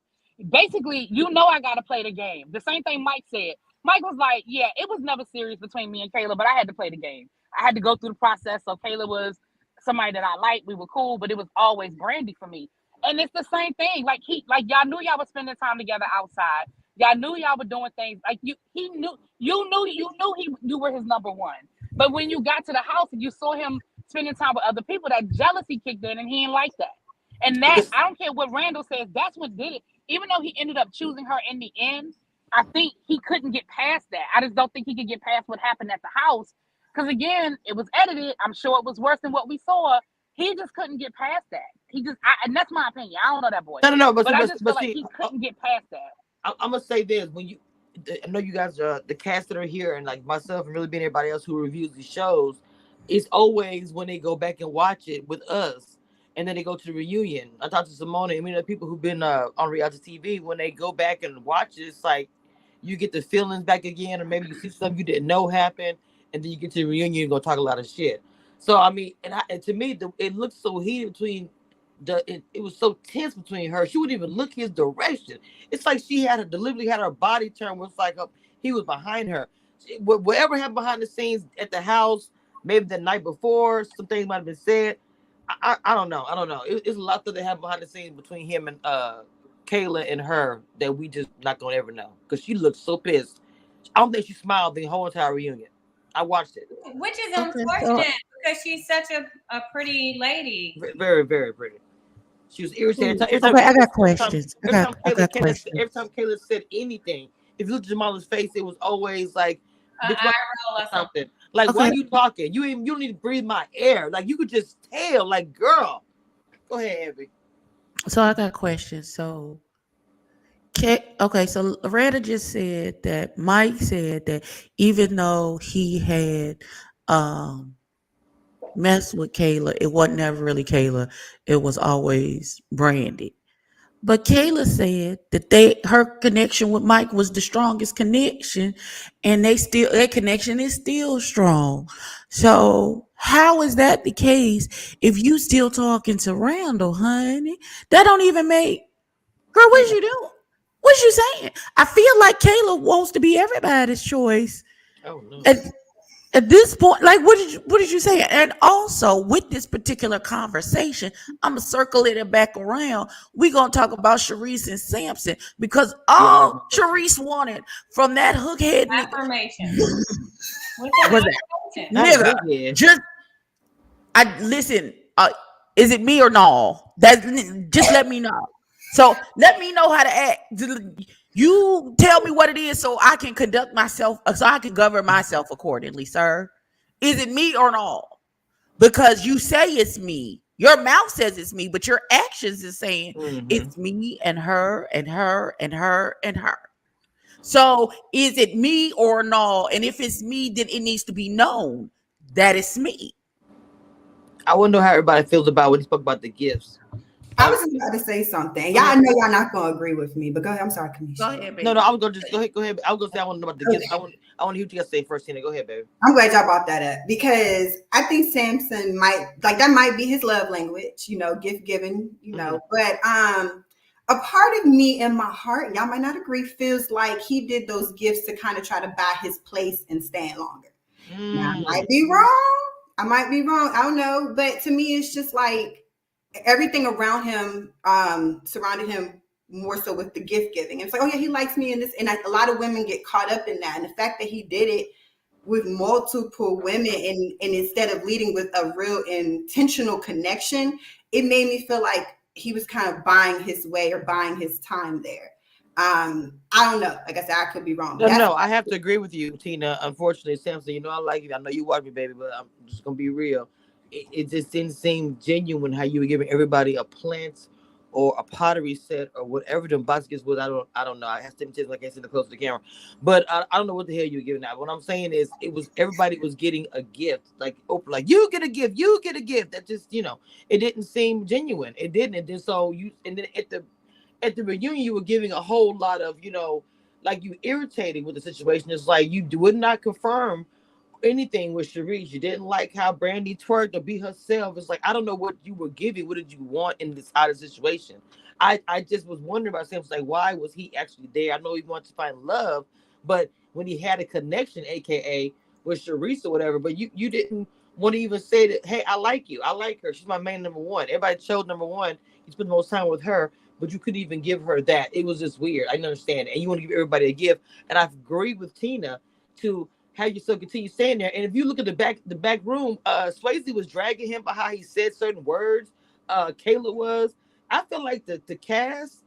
basically, you know, I got to play the game. The same thing Mike said. Mike was like, yeah, it was never serious between me and Kayla, but I had to play the game. I had to go through the process. So Kayla was somebody that I liked. We were cool, but it was always Brandy for me. And it's the same thing. Like y'all knew y'all was spending time together outside. Y'all knew y'all were doing things. Like you were his number one. But when you got to the house and you saw him spending time with other people, that jealousy kicked in, and he didn't like that. And that, I don't care what Randall says, that's what did it. Even though he ended up choosing her in the end, I think he couldn't get past that. I just don't think he could get past what happened at the house. Because again, it was edited. I'm sure it was worse than what we saw. He just couldn't get past that. And that's my opinion. I don't know that boy.
No,
but I just feel like he couldn't get past that.
I'm gonna say this: I know you guys are the cast that are here, and like myself, and really being everybody else who reviews these shows, it's always when they go back and watch it with us, and then they go to the reunion. I talked to Simona, and the people who've been on reality TV, when they go back and watch it, it's like you get the feelings back again, or maybe you see something you didn't know happened, and then you get to the reunion and go talk a lot of shit. So I mean, and to me, it looked so heated between. It was so tense between her. She wouldn't even look his direction. It's like she had deliberately had her body turned. Was like he was behind her. Whatever happened behind the scenes at the house, maybe the night before, some things might have been said. I don't know. It's a lot that happened behind the scenes between him and Kayla and her that we just not gonna ever know, because she looked so pissed. I don't think she smiled the whole entire reunion. I watched it,
which is unfortunate because she's such a pretty lady.
Very, very pretty. She was irritated.
I got questions.
Every time Kayla said anything, if you look at Jamala's face, it was always like
eye roll or
something. Like, why are you talking? You don't need to breathe my air. Like, you could just tell. Like, girl, go ahead, Abby.
So I got questions. So, so Loretta just said that Mike said that even though he had messed with Kayla, it wasn't never really Kayla. It was always Brandy. But Kayla said that her connection with Mike was the strongest connection, and their connection is still strong. So how is that the case if you still talking to Randall, honey? That don't even make. Girl, what you doing? What you saying? I feel like Kayla wants to be everybody's choice.
Oh no.
At this point, like, what did you say? And also, with this particular conversation, I'm gonna circle it back around. We're gonna talk about Sharice and Samson, because all Sharice wanted from that hookhead
affirmation.
Was that nigga? Just listen. Is it me or no? Just let me know. So let me know how to act. You tell me what it is so I can conduct myself, so I can govern myself accordingly, sir. Is it me or no? Because you say it's me. Your mouth says it's me, but your actions is saying it's me and her and her and her and her. So is it me or no? And if it's me, then it needs to be known that it's me.
I want to know how everybody feels about when he spoke about the gifts.
I was about to say something. Y'all know y'all not gonna agree with me, but go ahead. I'm sorry, Camesha.
Go ahead, baby.
No, I was gonna just go ahead. I was gonna say I want to know about the gifts. I want to hear what you guys say first. Tina, go ahead, baby.
I'm glad y'all brought that up, because I think Samson that might be his love language, gift giving, But a part of me in my heart, y'all might not agree, feels like he did those gifts to kind of try to buy his place and stand longer. Now, I might be wrong. I don't know, but to me, it's just like everything around him surrounded him more so with the gift giving. And it's like, oh yeah, he likes me in this. And a lot of women get caught up in that. And the fact that he did it with multiple women and instead of leading with a real intentional connection, it made me feel like he was kind of buying his way or buying his time there. I don't know. Like I said, I could be wrong.
No, I have to agree with you, Tina. Unfortunately, Samson, I like you. I know you watch me, baby, but I'm just gonna be real. It just didn't seem genuine how you were giving everybody a plant or a pottery set or whatever the baskets was. I don't know. I have to like I said, close to the camera, but I don't know what the hell you were giving out. What I'm saying is, everybody was getting a gift, like Oprah, like you get a gift. That just it didn't seem genuine. It didn't. And then then at the reunion, you were giving a whole lot of like you irritating with the situation. It's like you would not confirm. anything with Sharice. You didn't like how Brandy twerked or be herself. It's like, I don't know what you were giving. What did you want in this out of situation? I just was wondering about Samson, like, why was he actually there? I know he wanted to find love, but when he had a connection, aka with Sharice or whatever, but you didn't want to even say that, hey, I like you. I like her. She's my main number one. Everybody chose number one. You spend the most time with her, but you couldn't even give her that. It was just weird. I didn't understand. And you want to give everybody a gift. And I agree with Tina to have yourself continue staying there. And if you look at the back room, Swayze was dragging him by how he said certain words. Kayla was. I feel like the cast,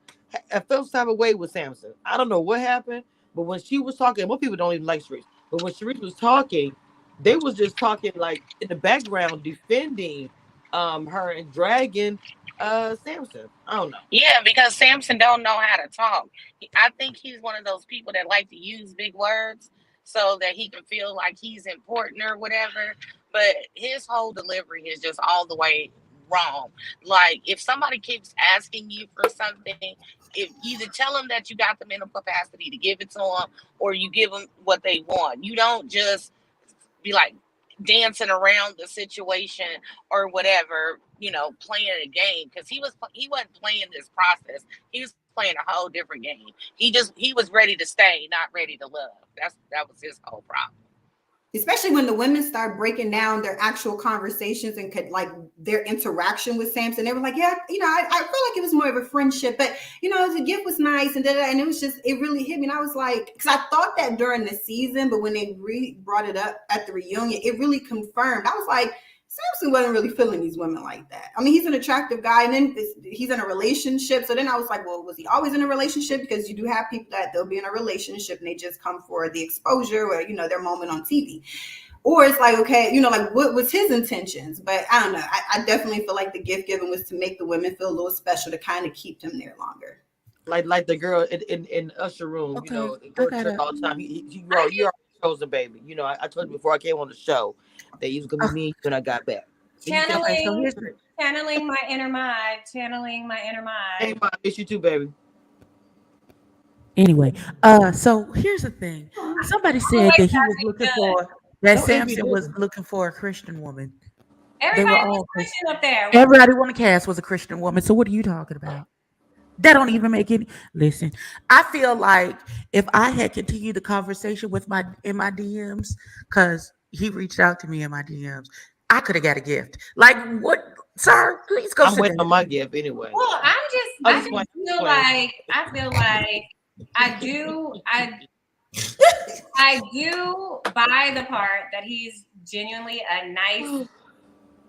I felt some type of way with Samson. I don't know what happened, but when she was talking, most people don't even like Sharice. But when Sharice was talking, they was just talking like in the background, defending her and dragging Samson. I don't know.
Yeah, because Samson don't know how to talk. I think he's one of those people that like to use big words so that he can feel like he's important or whatever. But his whole delivery is just all the way wrong. Like, if somebody keeps asking you for something, if either tell them that you got the mental capacity to give it to them, or you give them what they want. You don't just be like dancing around the situation or whatever, playing a game, because he wasn't playing this process. He was playing a whole different game. He was ready to stay, not ready to love. That was his whole problem.
Especially when the women start breaking down their actual conversations and could like their interaction with Samson. They were like, yeah, I feel like it was more of a friendship, but the gift was nice and and it was just, it really hit me. And I was like, because I thought that during the season, but when they brought it up at the reunion, it really confirmed. I was like, Samson wasn't really feeling these women like that. I mean, he's an attractive guy, and then he's in a relationship. So then I was like, well, was he always in a relationship? Because you do have people that they'll be in a relationship and they just come for the exposure or, their moment on TV. Or it's like, okay, like what was his intentions? But I don't know. I definitely feel like the gift given was to make the women feel a little special, to kind of keep them there longer.
Like the girl in Usher room,
Okay,
the girl church all the time. You already chosen, baby. I told you before I came on the show that he was gonna be me when I got back.
Channeling my inner mind.
Hey, I miss you too, baby.
Anyway, so here's the thing. Somebody said that he was looking for Samson was looking for a Christian woman.
Everybody was Christian up there.
Everybody on the cast was a Christian woman. So what are you talking about? That don't even make any. Listen, I feel like if I had continued the conversation in my DMs, because he reached out to me in my DMs, I could have got a gift. Like, what, sir? Please go.
I'm waiting on my gift anyway.
Well, I feel like I do buy the part that he's genuinely a nice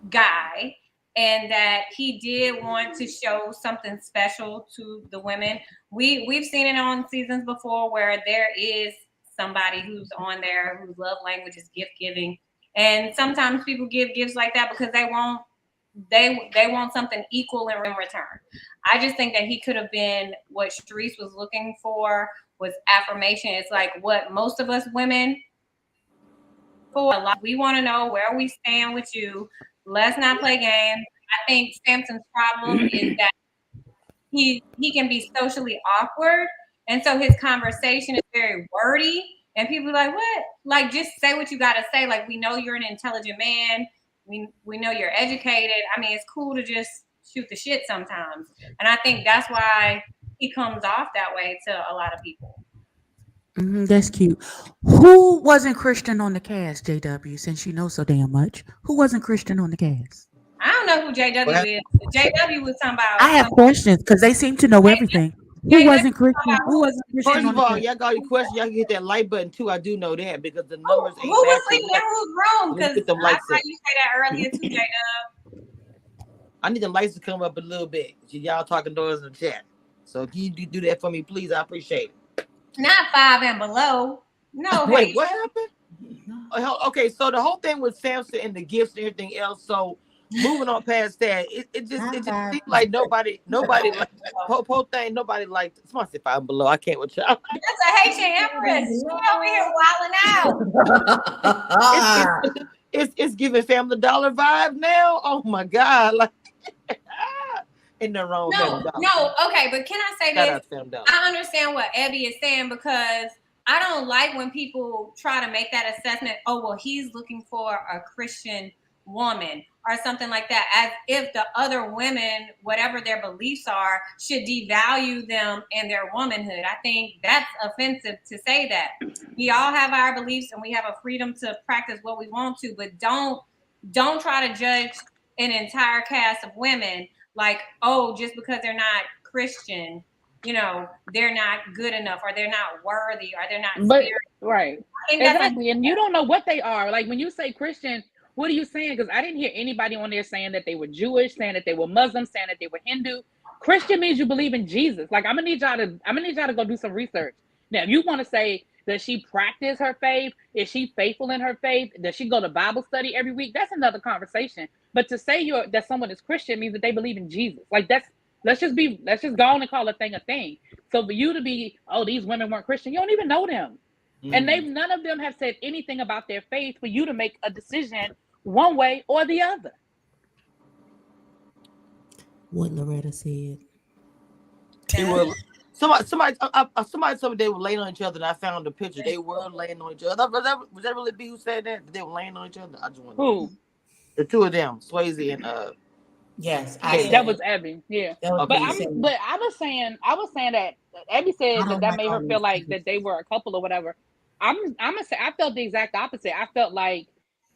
guy, and that he did want to show something special to the women. We've seen it on seasons before where there is somebody who's on there whose love language is gift giving, and sometimes people give gifts like that because they want something equal in return. I just think that he could have been what Sharice was looking for, was affirmation. It's like what most of us women we want to know where we stand with you. Let's not play games. I think Samson's problem is that he can be socially awkward, and so his conversation is very wordy, and people are like, what? Like, just say what you gotta say. Like, we know you're an intelligent man. We know you're educated. I mean, it's cool to just shoot the shit sometimes. And I think that's why he comes off that way to a lot of people.
That's cute. Who wasn't Christian on the cast, JW, since you know so damn much? Who wasn't Christian on the cast?
I don't know who JW is. JW was talking about.
I have questions because they seem to know everything. Who wasn't Christian? Who wasn't Christian?
First of all, y'all got your question. Y'all can hit that like button too. I do know that because the numbers ain't
who was sleeping in whose room? Because I saw you say that earlier too, J-Dub.
I need the lights to come up a little bit. Y'all talking noise in the chat. So if you do that for me, please, I appreciate it.
Not 5 and below. No.
Wait, what happened? Okay, so the whole thing with Samson and the gifts and everything else. So moving on past that, it just seemed like nobody liked whole thing. Nobody liked. Somebody said 5 and below. I can't with y'all.
That's a Haitian empress. She over here wilding out.
It's giving Family Dollar vibe now. Oh my God! Like in the wrong.
No. Okay, but can I say this? I understand what Abby is saying because I don't like when people try to make that assessment. Oh, well, he's looking for a Christian woman or something like that, as if the other women, whatever their beliefs are, should devalue them and their womanhood. I think that's offensive to say that. We all have our beliefs and we have a freedom to practice what we want to, but don't try to judge an entire cast of women like, oh, just because they're not Christian, you know, they're not good enough, or they're not worthy, or they're not spiritual.
Right. Exactly. And you don't know what they are. Like when you say Christian, what are you saying? Because I didn't hear anybody on there saying that they were Jewish, saying that they were Muslim, saying that they were Hindu. Christian means you believe in Jesus. Like I'm gonna need y'all to go do some research. Now, if you want to say, does she practice her faith? Is she faithful in her faith? Does she go to Bible study every week? That's another conversation. But to say that someone is Christian means that they believe in Jesus. Like let's just go on and call a thing a thing. So for you to be, oh, these women weren't Christian, you don't even know them. And none of them have said anything about their faith for you to make a decision one way or the other.
What Loretta said.
They were somebody told me they were laying on each other, and I found the picture. They were laying on each other. Was that really B who said that? They were laying on each other. I just want
who
the two of them, Swayze and
Yes,
that was Abby. Yeah,
but
I was saying that Abby said that made her feel like that they were a couple or whatever. I'm gonna say I felt the exact opposite. I felt like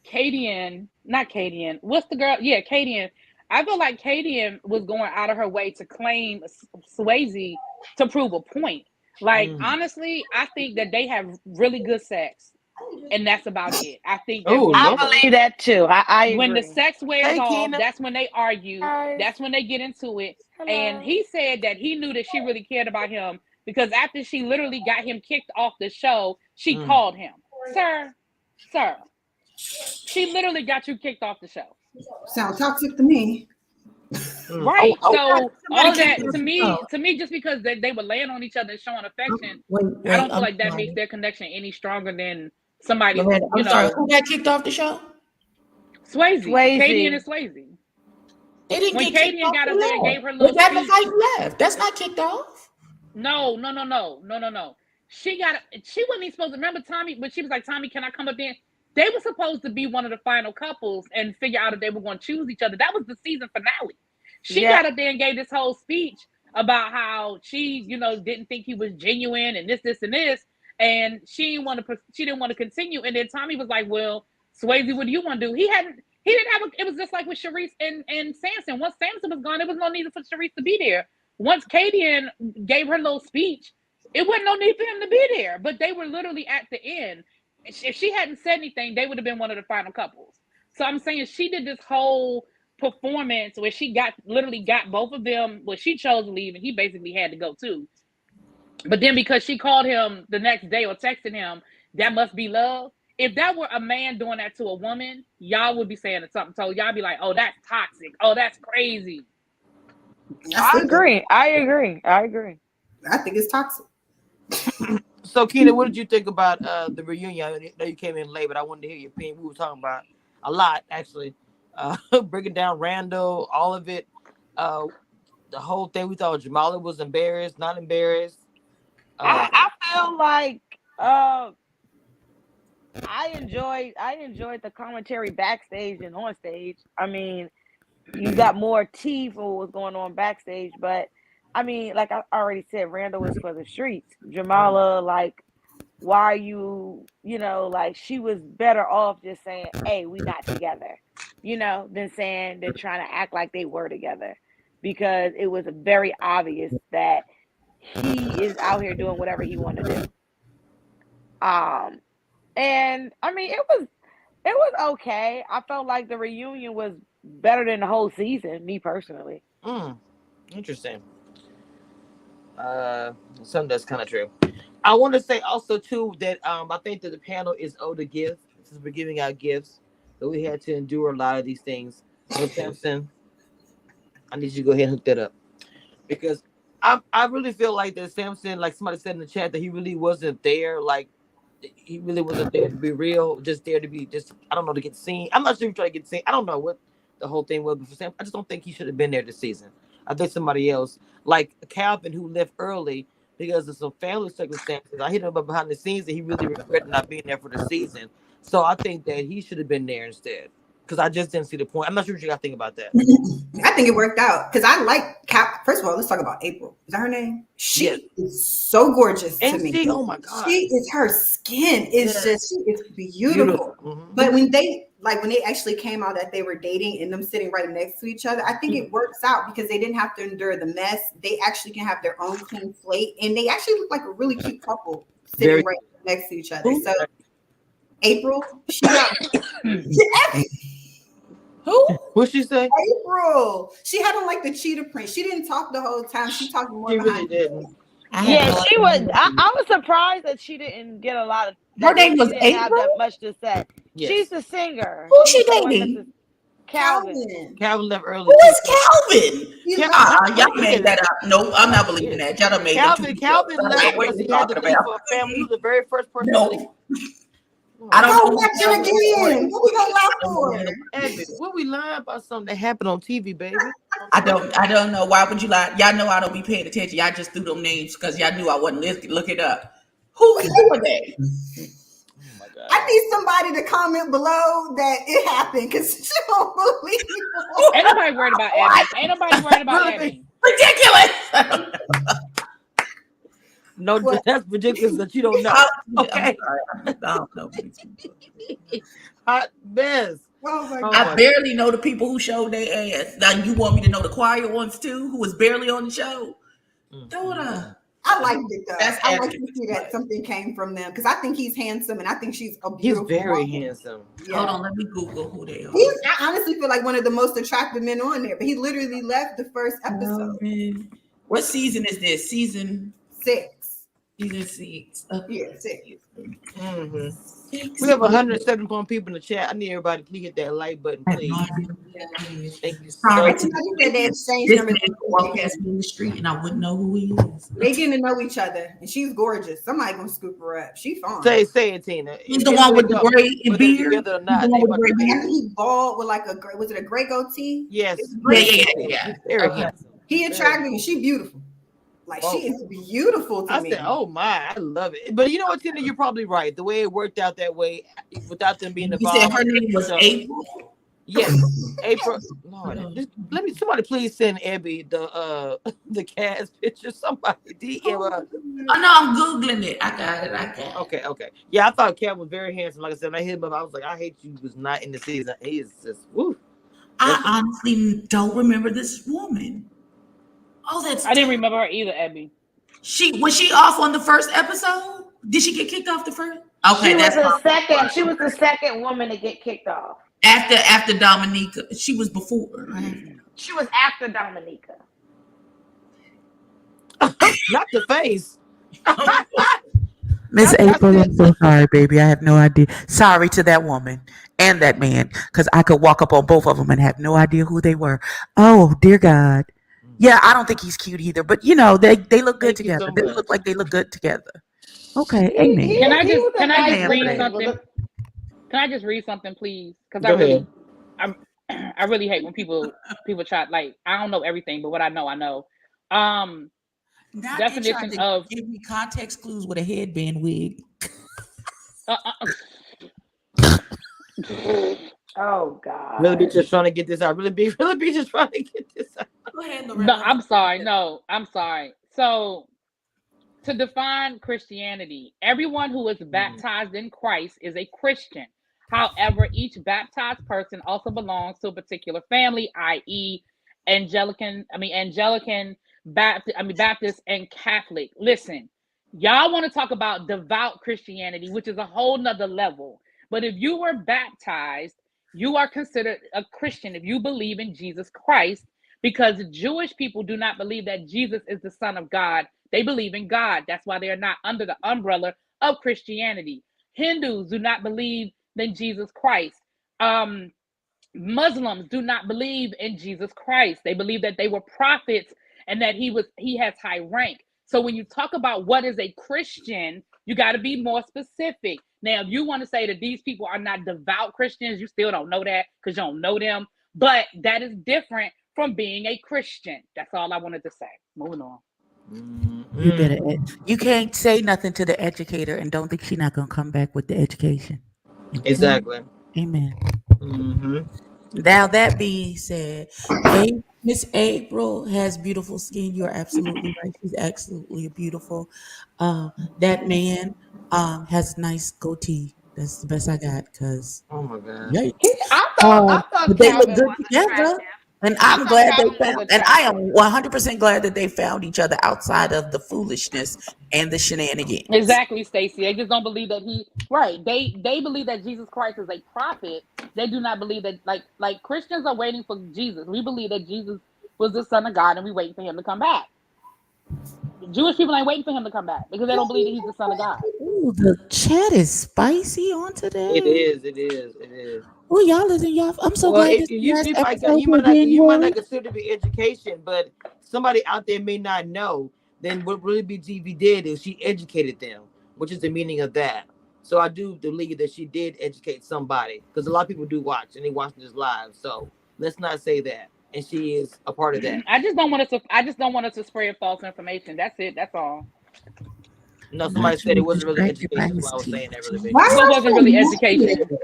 not Kadian. What's the girl? Yeah, Kadian. I feel like Kadian was going out of her way to claim Swayze to prove a point. Like honestly, I think that they have really good sex. And that's about it. I think
I believe that too. I agree.
When the sex wears off, that's when they argue. That's when they get into it. And he said that he knew that she really cared about him because after she literally got him kicked off the show, she called him, sir. She literally got you kicked off the show.
Sound toxic to me.
Right. So all that to me, just because they were laying on each other and showing affection, I don't feel like that makes their connection any stronger than somebody.
I'm sorry. Who got kicked off the show?
Swayze. Kadian and Swayze.
They didn't
when
get
Kadian got up there and gave her little
speech. Left. That's not kicked off.
No. She wasn't even supposed to remember Tommy, but she was like, Tommy, can I come up there? They were supposed to be one of the final couples and figure out if they were going to choose each other. That was the season finale. She got up there and gave this whole speech about how she, didn't think he was genuine and this, and this. And she didn't want to continue. And then Tommy was like, well, Swayze, what do you want to do? He didn't have it was just like with Sharice and Samson. Once Samson was gone, there was no need for Sharice to be there. Once Kadian gave her little speech, it wasn't no need for him to be there. But they were literally at the end. If she hadn't said anything, they would have been one of the final couples. So I'm saying she did this whole performance where she literally got both of them. Well, she chose to leave and he basically had to go too. But then because she called him the next day or texted him, that must be love. If that were a man doing that to a woman, y'all would be saying something. So y'all be like, oh, that's toxic. Oh, that's crazy.
I agree.
I think it's toxic.
So, Keena, what did you think about the reunion? I know you came in late, but I wanted to hear your opinion. We were talking about a lot, actually. Breaking down Randall, all of it. The whole thing, we thought Jamala was embarrassed, not embarrassed.
I feel like I enjoyed the commentary backstage and on stage. I mean, you got more tea for what was going on backstage, but I mean, like I already said, Randall was for the streets. Jamala, like, why are you, like she was better off just saying, hey, we not together, than saying they're trying to act like they were together, because it was very obvious that he is out here doing whatever he wanted to do. And I mean, it was okay. I felt like the reunion was better than the whole season, me personally.
Interesting. Something that's kind of true. I want to say also too that I think that the panel is owed a gift since we're giving out gifts, so we had to endure a lot of these things. So Samson, I need you to go ahead and hook that up, because I really feel like that Samson, like somebody said in the chat, that he really wasn't there. Like he really wasn't there to be real, just there to be I don't know, to get seen. I'm not sure he tried to get seen. I don't know what the whole thing was, but for Sam, I just don't think he should have been there this season. I think somebody else, like Calvin, who left early, because of some family circumstances. I hit him up behind the scenes, and he really regretted not being there for the season. So I think that he should have been there instead. Because I just didn't see the point. I'm not sure what you got to think about that.
I think it worked out because I like Cap. First of all, let's talk about April. Is that her name? She is so gorgeous to me.
She, oh my God,
she is. Her skin is just, she is beautiful.
Mm-hmm.
But when they actually came out that they were dating and them sitting right next to each other, I think it works out because they didn't have to endure the mess. They actually can have their own clean slate, and they actually look like a really cute couple sitting right next to each other. So April, she got.
Who? What'd she say?
April. She had on like the cheetah print. She didn't talk the whole time. She talked more. She really
didn't.
Yeah, she was. I was surprised that she didn't get a lot of.
Her name was April.
Have that much to say. Yes. She's the singer.
Who's she dating?
Calvin.
Calvin left early.
Who is Calvin? Y'all made that up. No, I'm not believing that. Y'all done made
Calvin. Calvin left because he had to leave for a family. He was the very first person.
No. I don't
watch it again. What we gonna laugh for?
Evan, what we lying about something that happened on TV, baby?
I don't know. Why would you lie? Y'all know I don't be paying attention. Y'all just threw them names because y'all knew I wasn't look it up. Who are they?
Oh my God.
I need somebody to comment below that it happened because she don't believe it.
Ain't nobody worried about Abby. Ain't nobody worried about Abby.
Ridiculous.
No, that's ridiculous that you don't know. Okay.
I don't know.
Hot mess.
Oh my God.
I barely know the people who showed their ass. Now you want me to know the quiet ones too, who was barely on the show?
I liked it though.
That's
I like to see that something came from them because I think he's handsome and I think she's a beautiful.
He's very
woman.
handsome.
Yeah.
Hold on, let me Google who they are.
I honestly feel like one of the most attractive men on there, but he literally left the first episode.
What season is this? Season
6.
Season 6.
Yeah, 6.
Mm-hmm. We have 171 people in the chat. I need everybody to please hit that like button, please. Thank you so much.
This man walk past me in the street and I wouldn't know who he is.
They getting to know each other, and she's gorgeous. Somebody gonna scoop her up. She's fine.
Say it, Tina.
He's the one with the gray beard.
He bald with like a gray. Was it a gray goatee?
Yes.
Yeah.
Very handsome.
He attractive and she beautiful. Like she is beautiful to me.
I said, oh my, I love it. But you know what, Tina, you're probably right. The way it worked out that way, without them being involved.
You said her name was April.
Yes, April. Lord, let me. Somebody please send Abby the cast picture. Somebody DM.
Oh no, I'm googling it. I got it.
Okay. Yeah, I thought Cat was very handsome. Like I said, when I hit him up, I was like, I hate you. Was not in the season. He is just woo.
I honestly don't remember this woman. Oh,
I didn't remember her either, Abby.
Was she off on the first episode? Did she get kicked off the first? Okay,
She was the second woman to get kicked off.
After Dominica. She was before, right?
She was after Dominica.
Not the face.
Miss April, I'm so sorry, baby. I have no idea. Sorry to that woman and that man, because I could walk up on both of them and have no idea who they were. Oh, dear God. Yeah, I don't think he's cute either, but you know, they look good together. They look like they look good together. Okay, amen.
Can I just read something? Can I just read something, please? Because I really hate when people try, like, I don't know everything, but what I know. Definition of
give me context clues with a headband wig.
Oh God!
Really be just trying to get this out. Really be just trying to get this out.
Go ahead,
no, I'm sorry. No, I'm sorry. So, to define Christianity, everyone who is baptized in Christ is a Christian. However, each baptized person also belongs to a particular family, i.e., Anglican, Baptist, and Catholic. Listen, y'all want to talk about devout Christianity, which is a whole nother level. But if you were baptized, you are considered a Christian if you believe in Jesus Christ, because Jewish people do not believe that Jesus is the Son of God. They believe in God. That's why they are not under the umbrella of Christianity. Hindus do not believe in Jesus Christ. Muslims do not believe in Jesus Christ. They believe that they were prophets and that he has high rank. So when you talk about what is a Christian, you got to be more specific. Now, if you want to say that these people are not devout Christians, you still don't know that because you don't know them. But that is different from being a Christian. That's all I wanted to say. Moving on.
You better. You can't say nothing to the educator and don't think she's not gonna come back with the education. Okay?
Exactly.
Amen.
Mm-hmm.
Now that being said, Miss April has beautiful skin. You're absolutely right. She's absolutely beautiful. That man has nice goatee. That's the best I got. Cause
Oh my god.
yikes.
I thought
But they look
Calvin
good
was
together.
attractive.
And
I
I'm
thought
glad they
Calvin was
found, and I am
attractive.
100% glad that they found each other outside of the foolishness and the shenanigans.
Exactly, Stacey. They just don't believe that he right. They believe that Jesus Christ is a prophet. They do not believe that like Christians are waiting for Jesus. We believe that Jesus was the Son of God and we waiting for him to come back. Jewish people ain't waiting for him to come back because they don't believe that he's the Son of God.
Ooh, the chat is spicy on
It
today.
is. It is. It is.
Oh, y'all listen, y'all. I'm so
Well,
glad this
you
last
might
episode we're
you
getting
might not
heard.
consider it be education, but somebody out there may not know. Then what really BGV did is she educated them, which is the meaning of that. So I do believe that she did educate somebody because a lot of people do watch and they watch this live. So let's not say that. And she is a part of that.
I just don't want us to spread false information. That's it. That's all.
No, somebody
Not you
said it
was
wasn't really
distracted by
education. That's
his
why I was
teeth.
saying that really big.
Why
What
y'all
wasn't
so
really
negative?
education.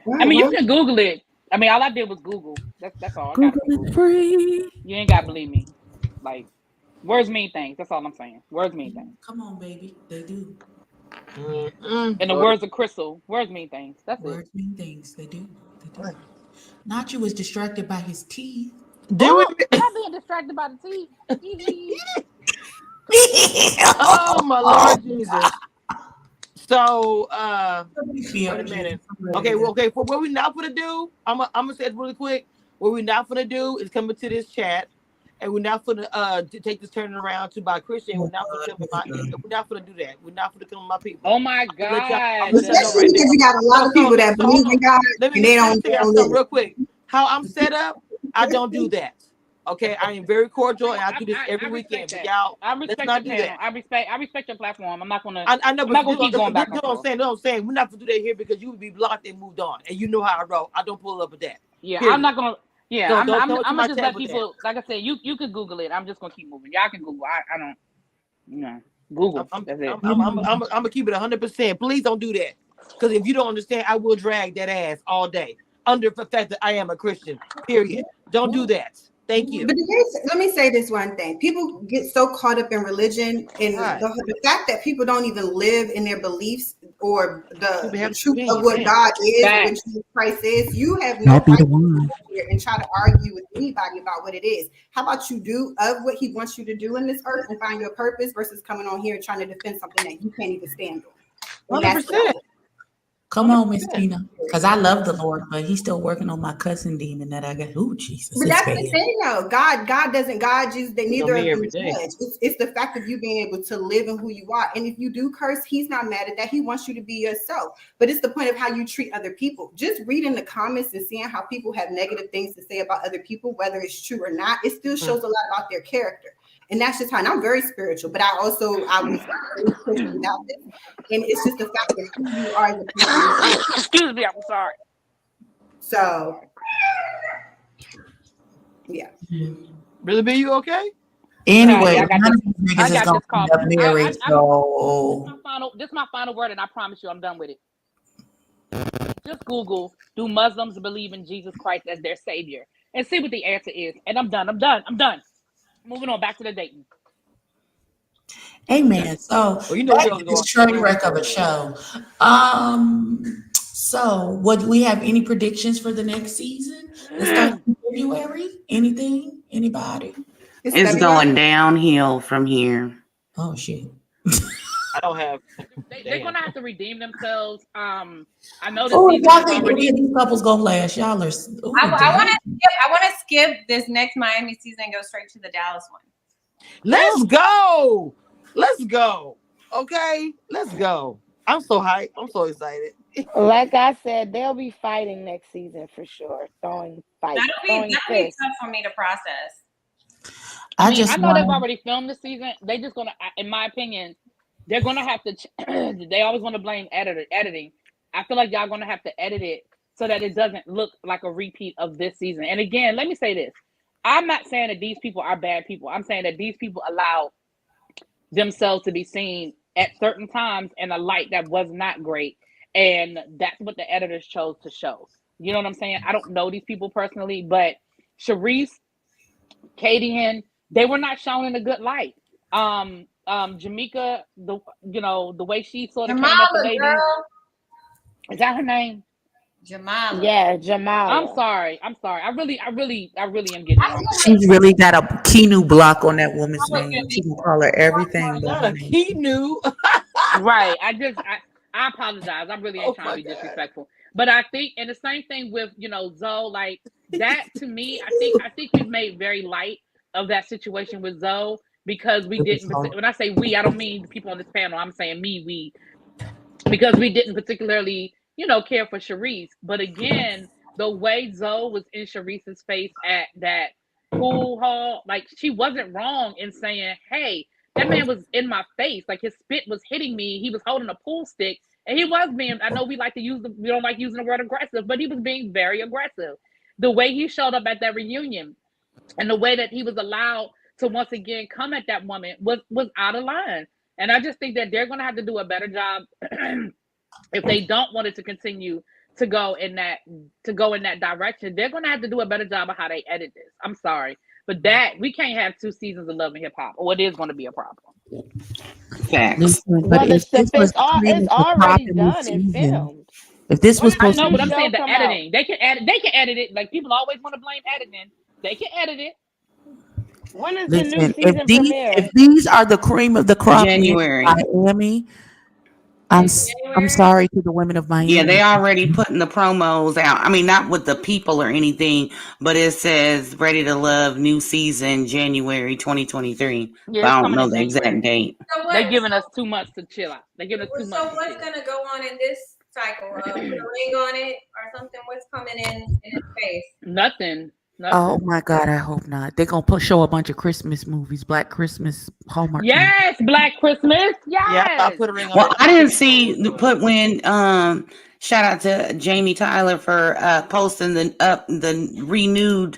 Why,
I mean, you
why?
can Google it. I mean, all I did was Google. That's all. I got it
Google
from
is
Google.
free.
You ain't got to believe me. Like, words mean things. That's all I'm saying. Words mean things.
Come on, baby. They do.
In the words of Crystal, words mean things. That's it.
Words mean things. They do. They do. Not you was distracted by his teeth.
Do
Oh,
it.
not being distracted by the teeth.
Oh my Lord Jesus. So
Wait
wait a minute. Okay, well, okay, for what we not gonna do, I'm gonna say it really quick. What we're not gonna do is come into this chat and we're not gonna to take this turning around to by Christian. We're not gonna come in we're not gonna do that. We're not gonna come with my people.
Oh my
I'm gonna let y'all know
Especially
right
because
now.
you got a lot of people that believe in God
Let
and
me
they
tell
don't
y'all something
live.
real quick. How I'm set up, I don't do that. Okay, I am very cordial and I do this every weekend. But y'all,
I
let's
respect
not
your
do
panel.
that.
I respect your platform. I'm not gonna
I know,
I'm
but
not gonna keep going back and forth.
what I'm saying. We're not gonna do that here because you would be blocked and moved on. And you know how I roll. I don't pull up with that.
Yeah,
Period.
I'm not gonna. Yeah,
Don't come
I'm
to my
gonna just
chat
let
with that.
people. Like I said, you can Google it. I'm just gonna keep moving. Y'all can Google. I don't. You know, Google. That's it.
I'm gonna keep it 100%. Please don't do that. Because if you don't understand, I will drag that ass all day under the fact that I am a Christian. Period. Don't do that. Thank you.
But let me say this one thing. People get so caught up in religion and the fact that people don't even live in their beliefs or the truth of what God is or what Jesus Christ is. You have no right to go here and try to argue with anybody about what it is. How about you do of what he wants you to do in this earth and find your purpose versus coming on here and trying to defend something that you can't even stand on.
100%.
Come on, Miss Tina. Because I love the Lord, but he's still working on my cousin demon that I got. Oh, Jesus.
But that's the thing, though. God doesn't guide you. They neither of them judge. It's the fact of you being able to live in who you are. And if you do curse, he's not mad at that. He wants you to be yourself. But it's the point of how you treat other people. Just reading the comments and seeing how people have negative things to say about other people, whether it's true or not, it still shows a lot about their character. And that's just how, and I'm very spiritual, but I was very Christian about this. And it's just the fact of who you are as a person.
Excuse me, I'm sorry.
So, yeah.
Really, be you okay?
Anyway,
I got this call. This is my final word, and I promise you I'm done with it. Just Google, do Muslims believe in Jesus Christ as their savior? And see what the answer is. And I'm done. Moving on back to the dating.
Amen. So this train wreck of a show. So what do we have any predictions for the next season? Let's start in February. Anything? Anybody?
It's going downhill from here.
Oh shit.
I don't have.
They're gonna have to redeem themselves. I know
these couples gonna last. Y'all are.
I want to skip this next Miami season and go straight to the Dallas one.
Let's go. Okay, let's go. I'm so hyped. I'm so excited.
Like I said, they'll be fighting next season for sure. That'll be
tough for me to process.
I know they've already filmed the season. They just gonna, in my opinion, they're gonna have to. They always want to blame editing. I feel like y'all gonna have to edit it so that it doesn't look like a repeat of this season. And again, let me say this: I'm not saying that these people are bad people. I'm saying that these people allow themselves to be seen at certain times in a light that was not great. And that's what the editors chose to show. You know what I'm saying? I don't know these people personally, but Sharice, Katie, they were not shown in a good light. Jamaica, the way she sort of came at the lady.
Girl.
Is that her name?
Jamala.
Yeah, Jamala.
I'm sorry. I really am getting it wrong.
She's really got a Keanu block on that woman's name. She can call her everything.
Not a Keanu.
Right. I apologize. I really ain't trying to be disrespectful. But I think, and the same thing with, Zoe, like that to me, I think we've made very light of that situation with Zoe because we didn't, when I say we, I don't mean people on this panel. I'm saying we, because we didn't particularly, care for Sharice. But again, the way Zoe was in Sharice's face at that pool hall, like she wasn't wrong in saying, hey, that man was in my face. Like his spit was hitting me. He was holding a pool stick. And he was being, I know we don't like using the word aggressive, but he was being very aggressive. The way he showed up at that reunion and the way that he was allowed to once again come at that woman was out of line. And I just think that they're going to have to do a better job if they don't want it to continue to go in that direction. They're going to have to do a better job of how they edit this. I'm sorry. But we can't have 2 seasons of Love and Hip Hop, or it is going to be a problem.
Facts.
But
it's already done and filmed.
If this was supposed
to,
to
but I'm saying the editing, they can edit it. Like people always want to blame editing. They can edit it.
When is the new season premiere?
If these are the cream of the crop,
January.
Miami. I'm sorry to the women of Miami.
Yeah, they already putting the promos out. I mean, not with the people or anything, but it says Ready to Love new season January 2023.
Yeah,
I don't know the exact date.
So they're giving us 2 months to chill out. They're giving us 2 months.
So what's gonna go on in this cycle? Put a ring on it or something? What's coming in his face?
Nothing.
Oh my God, I hope not. They're gonna show a bunch of Christmas movies, Black Christmas, Hallmark.
Yes, Black Christmas. Yes.
Yeah, I'll put a ring on.
Well, I didn't see when shout out to Jamie Tyler for posting the renewed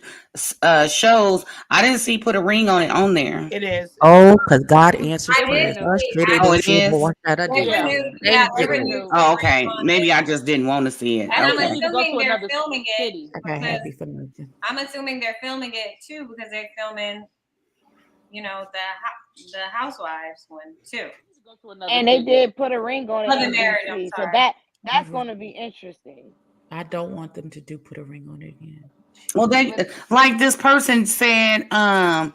shows. I didn't see put a ring on it on there.
It is.
Oh, because God answers prayers.
It is.
Yeah,
Oh, okay. Maybe I just didn't want to see it.
And
Okay.
I'm assuming they're filming it.
I'm happy for them.
I'm assuming they're filming it too because they're filming, the Housewives one too.
And they did put a ring on it.
Married,
so that's going to be interesting.
I don't want them to put a ring on it again.
Well, they like this person said that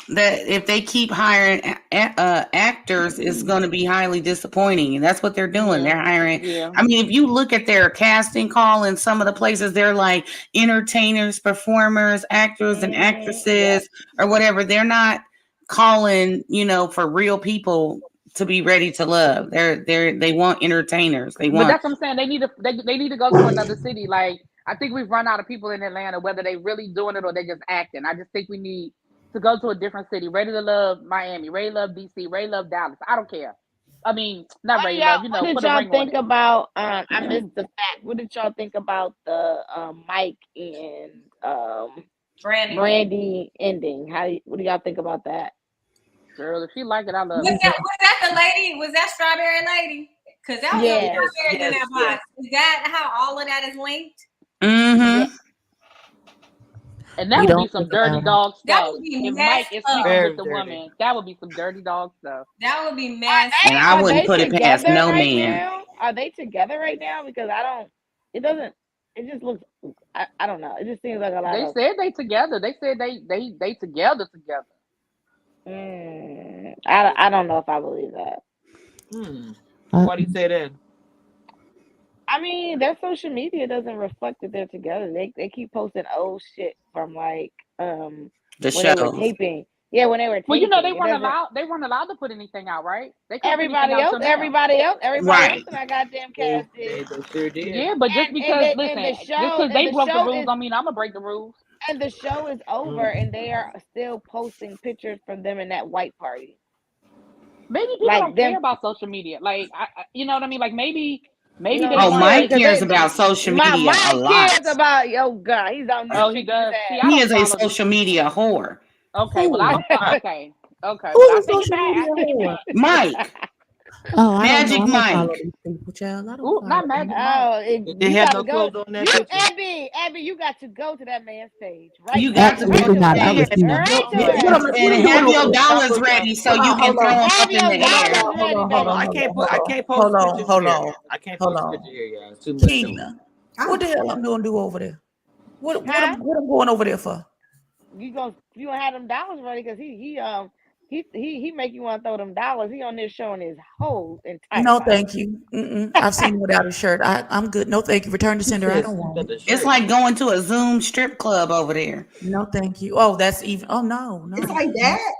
if they keep hiring actors, it's going to be highly disappointing, and that's what they're doing. They're hiring. Yeah. I mean, if you look at their casting call in some of the places, they're like entertainers, performers, actors, and actresses, or whatever. They're not calling, for real people to be ready to love. They want entertainers. But
that's what I'm saying. They need to go to another city. Like I think we've run out of people in Atlanta, whether they really doing it or they just acting. I just think we need to go to a different city. Ready to Love Miami, Ready to Love DC, Ready to Love Dallas. I don't care. I mean, not Ready to Love.
What did y'all think about? I missed the fact. What did y'all think about the Mike and Brandy ending? What do y'all think about that?
Girl, if she like it, I love
it.
Was
that the lady? Was that Strawberry Lady? Because that was strawberries in that box. Is that how all of that is linked?
Mm-hmm.
And that would be some dirty dog stuff.
That would be
if Mike is sleeping with the woman, that would be some dirty dog stuff.
That would be messy.
And I wouldn't put it past no man.
Are they together right now? Because it just looks, I don't know. It just seems like a lot.
They said they together. They said they together.
I don't know if I believe that.
Why do you say that?
I mean, their social media doesn't reflect that they're together. They keep posting old shit from like
the
show. They were taping. Yeah, when they were taping.
Well, they weren't allowed to put anything out, right?
Everybody else in that goddamn cast did.
They sure did.
Yeah, but just because they broke the rules, don't mean I'm gonna break the rules.
And the show is over, and they are still posting pictures from them in that white party.
Maybe people don't care about social media. Like, you know what I mean? Like maybe.
Mike cares about social media a lot.
Mike cares about God. He's on.
Oh, he does.
He is a social media whore.
Okay, well, Okay,
Who's
but I
a
take it
social
back.
media whore?
Mike.
Oh, I
Magic
don't know. I don't
Mike.
follow these people, child. I don't
Ooh,
follow
not
them.
Magic Mike.
Oh,
They
you
had
gotta
no
go.
clothes on that
You,
picture.
Abby, you got to go to that man's page. Right
You
there.
got to go
Right
Absolutely
to
to
not. I
it.
his
refuse.
Right to
What
it.
am I
and
doing
have
over
your
there?
dollars ready so you can throw them
Have
up in
your
the air.
dollars ready,
Hold on, I can't put
Hold
pictures
on, hold
here.
on,
I can't
hold
post
on.
picture here, guys. Too much.
Keena, what the hell I'm gonna do over there? What
Huh?
what I'm going over there for?
You gonna have them dollars ready because he make you want to throw them dollars. He on there showing his whole entire
No,
body.
thank you. I've seen him without a shirt. I'm good. No, thank you. Return to sender. I don't want it.
It's like going to a Zoom strip club over there.
No, thank you. Oh, that's even. Oh no.
It's like that.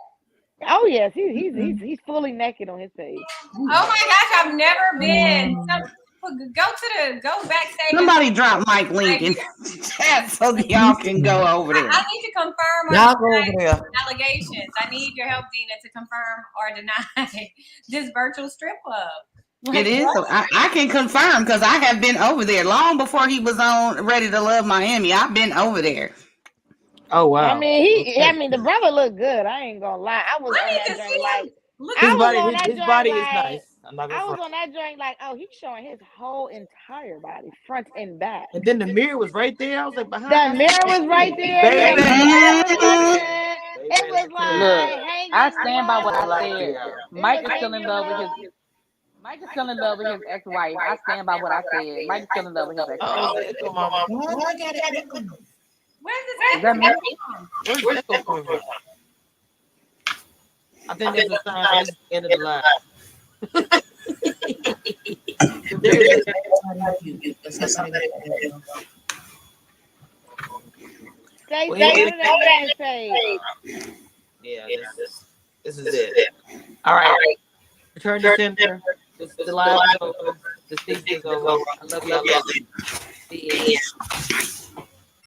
Oh yes, he's fully naked on his page.
Oh my gosh, I've never been. Go backstage.
Somebody drop Mike link in chat so y'all can go over there.
I need to confirm or
Y'all go over there.
allegations. I need your help, Dina, to confirm or deny this virtual strip club.
It is. So I can confirm because I have been over there long before he was on Ready to Love Miami. I've been over there.
Oh wow.
I mean, the brother looked good. I ain't gonna lie. I was on that joint like.
His body is nice. I'm not gonna
I was
front.
on that joint like, oh, he's showing his whole entire body, front and back.
And then the mirror was right there. I was like, behind
The mirror was right there.
Baby.
It was like
Look,
hanging
I stand by what I
low.
said. Mike is still in love with his ex-wife. I stand by what I said. Mike is still in love with his ex-wife.
Where's
Is that me?
Where's the echo coming from? I think that's the sign for this end of the line.
Stay on that man's page.
Yeah, this is it. All right. Return to center. The live is over. The season is over. I love y'all. See you.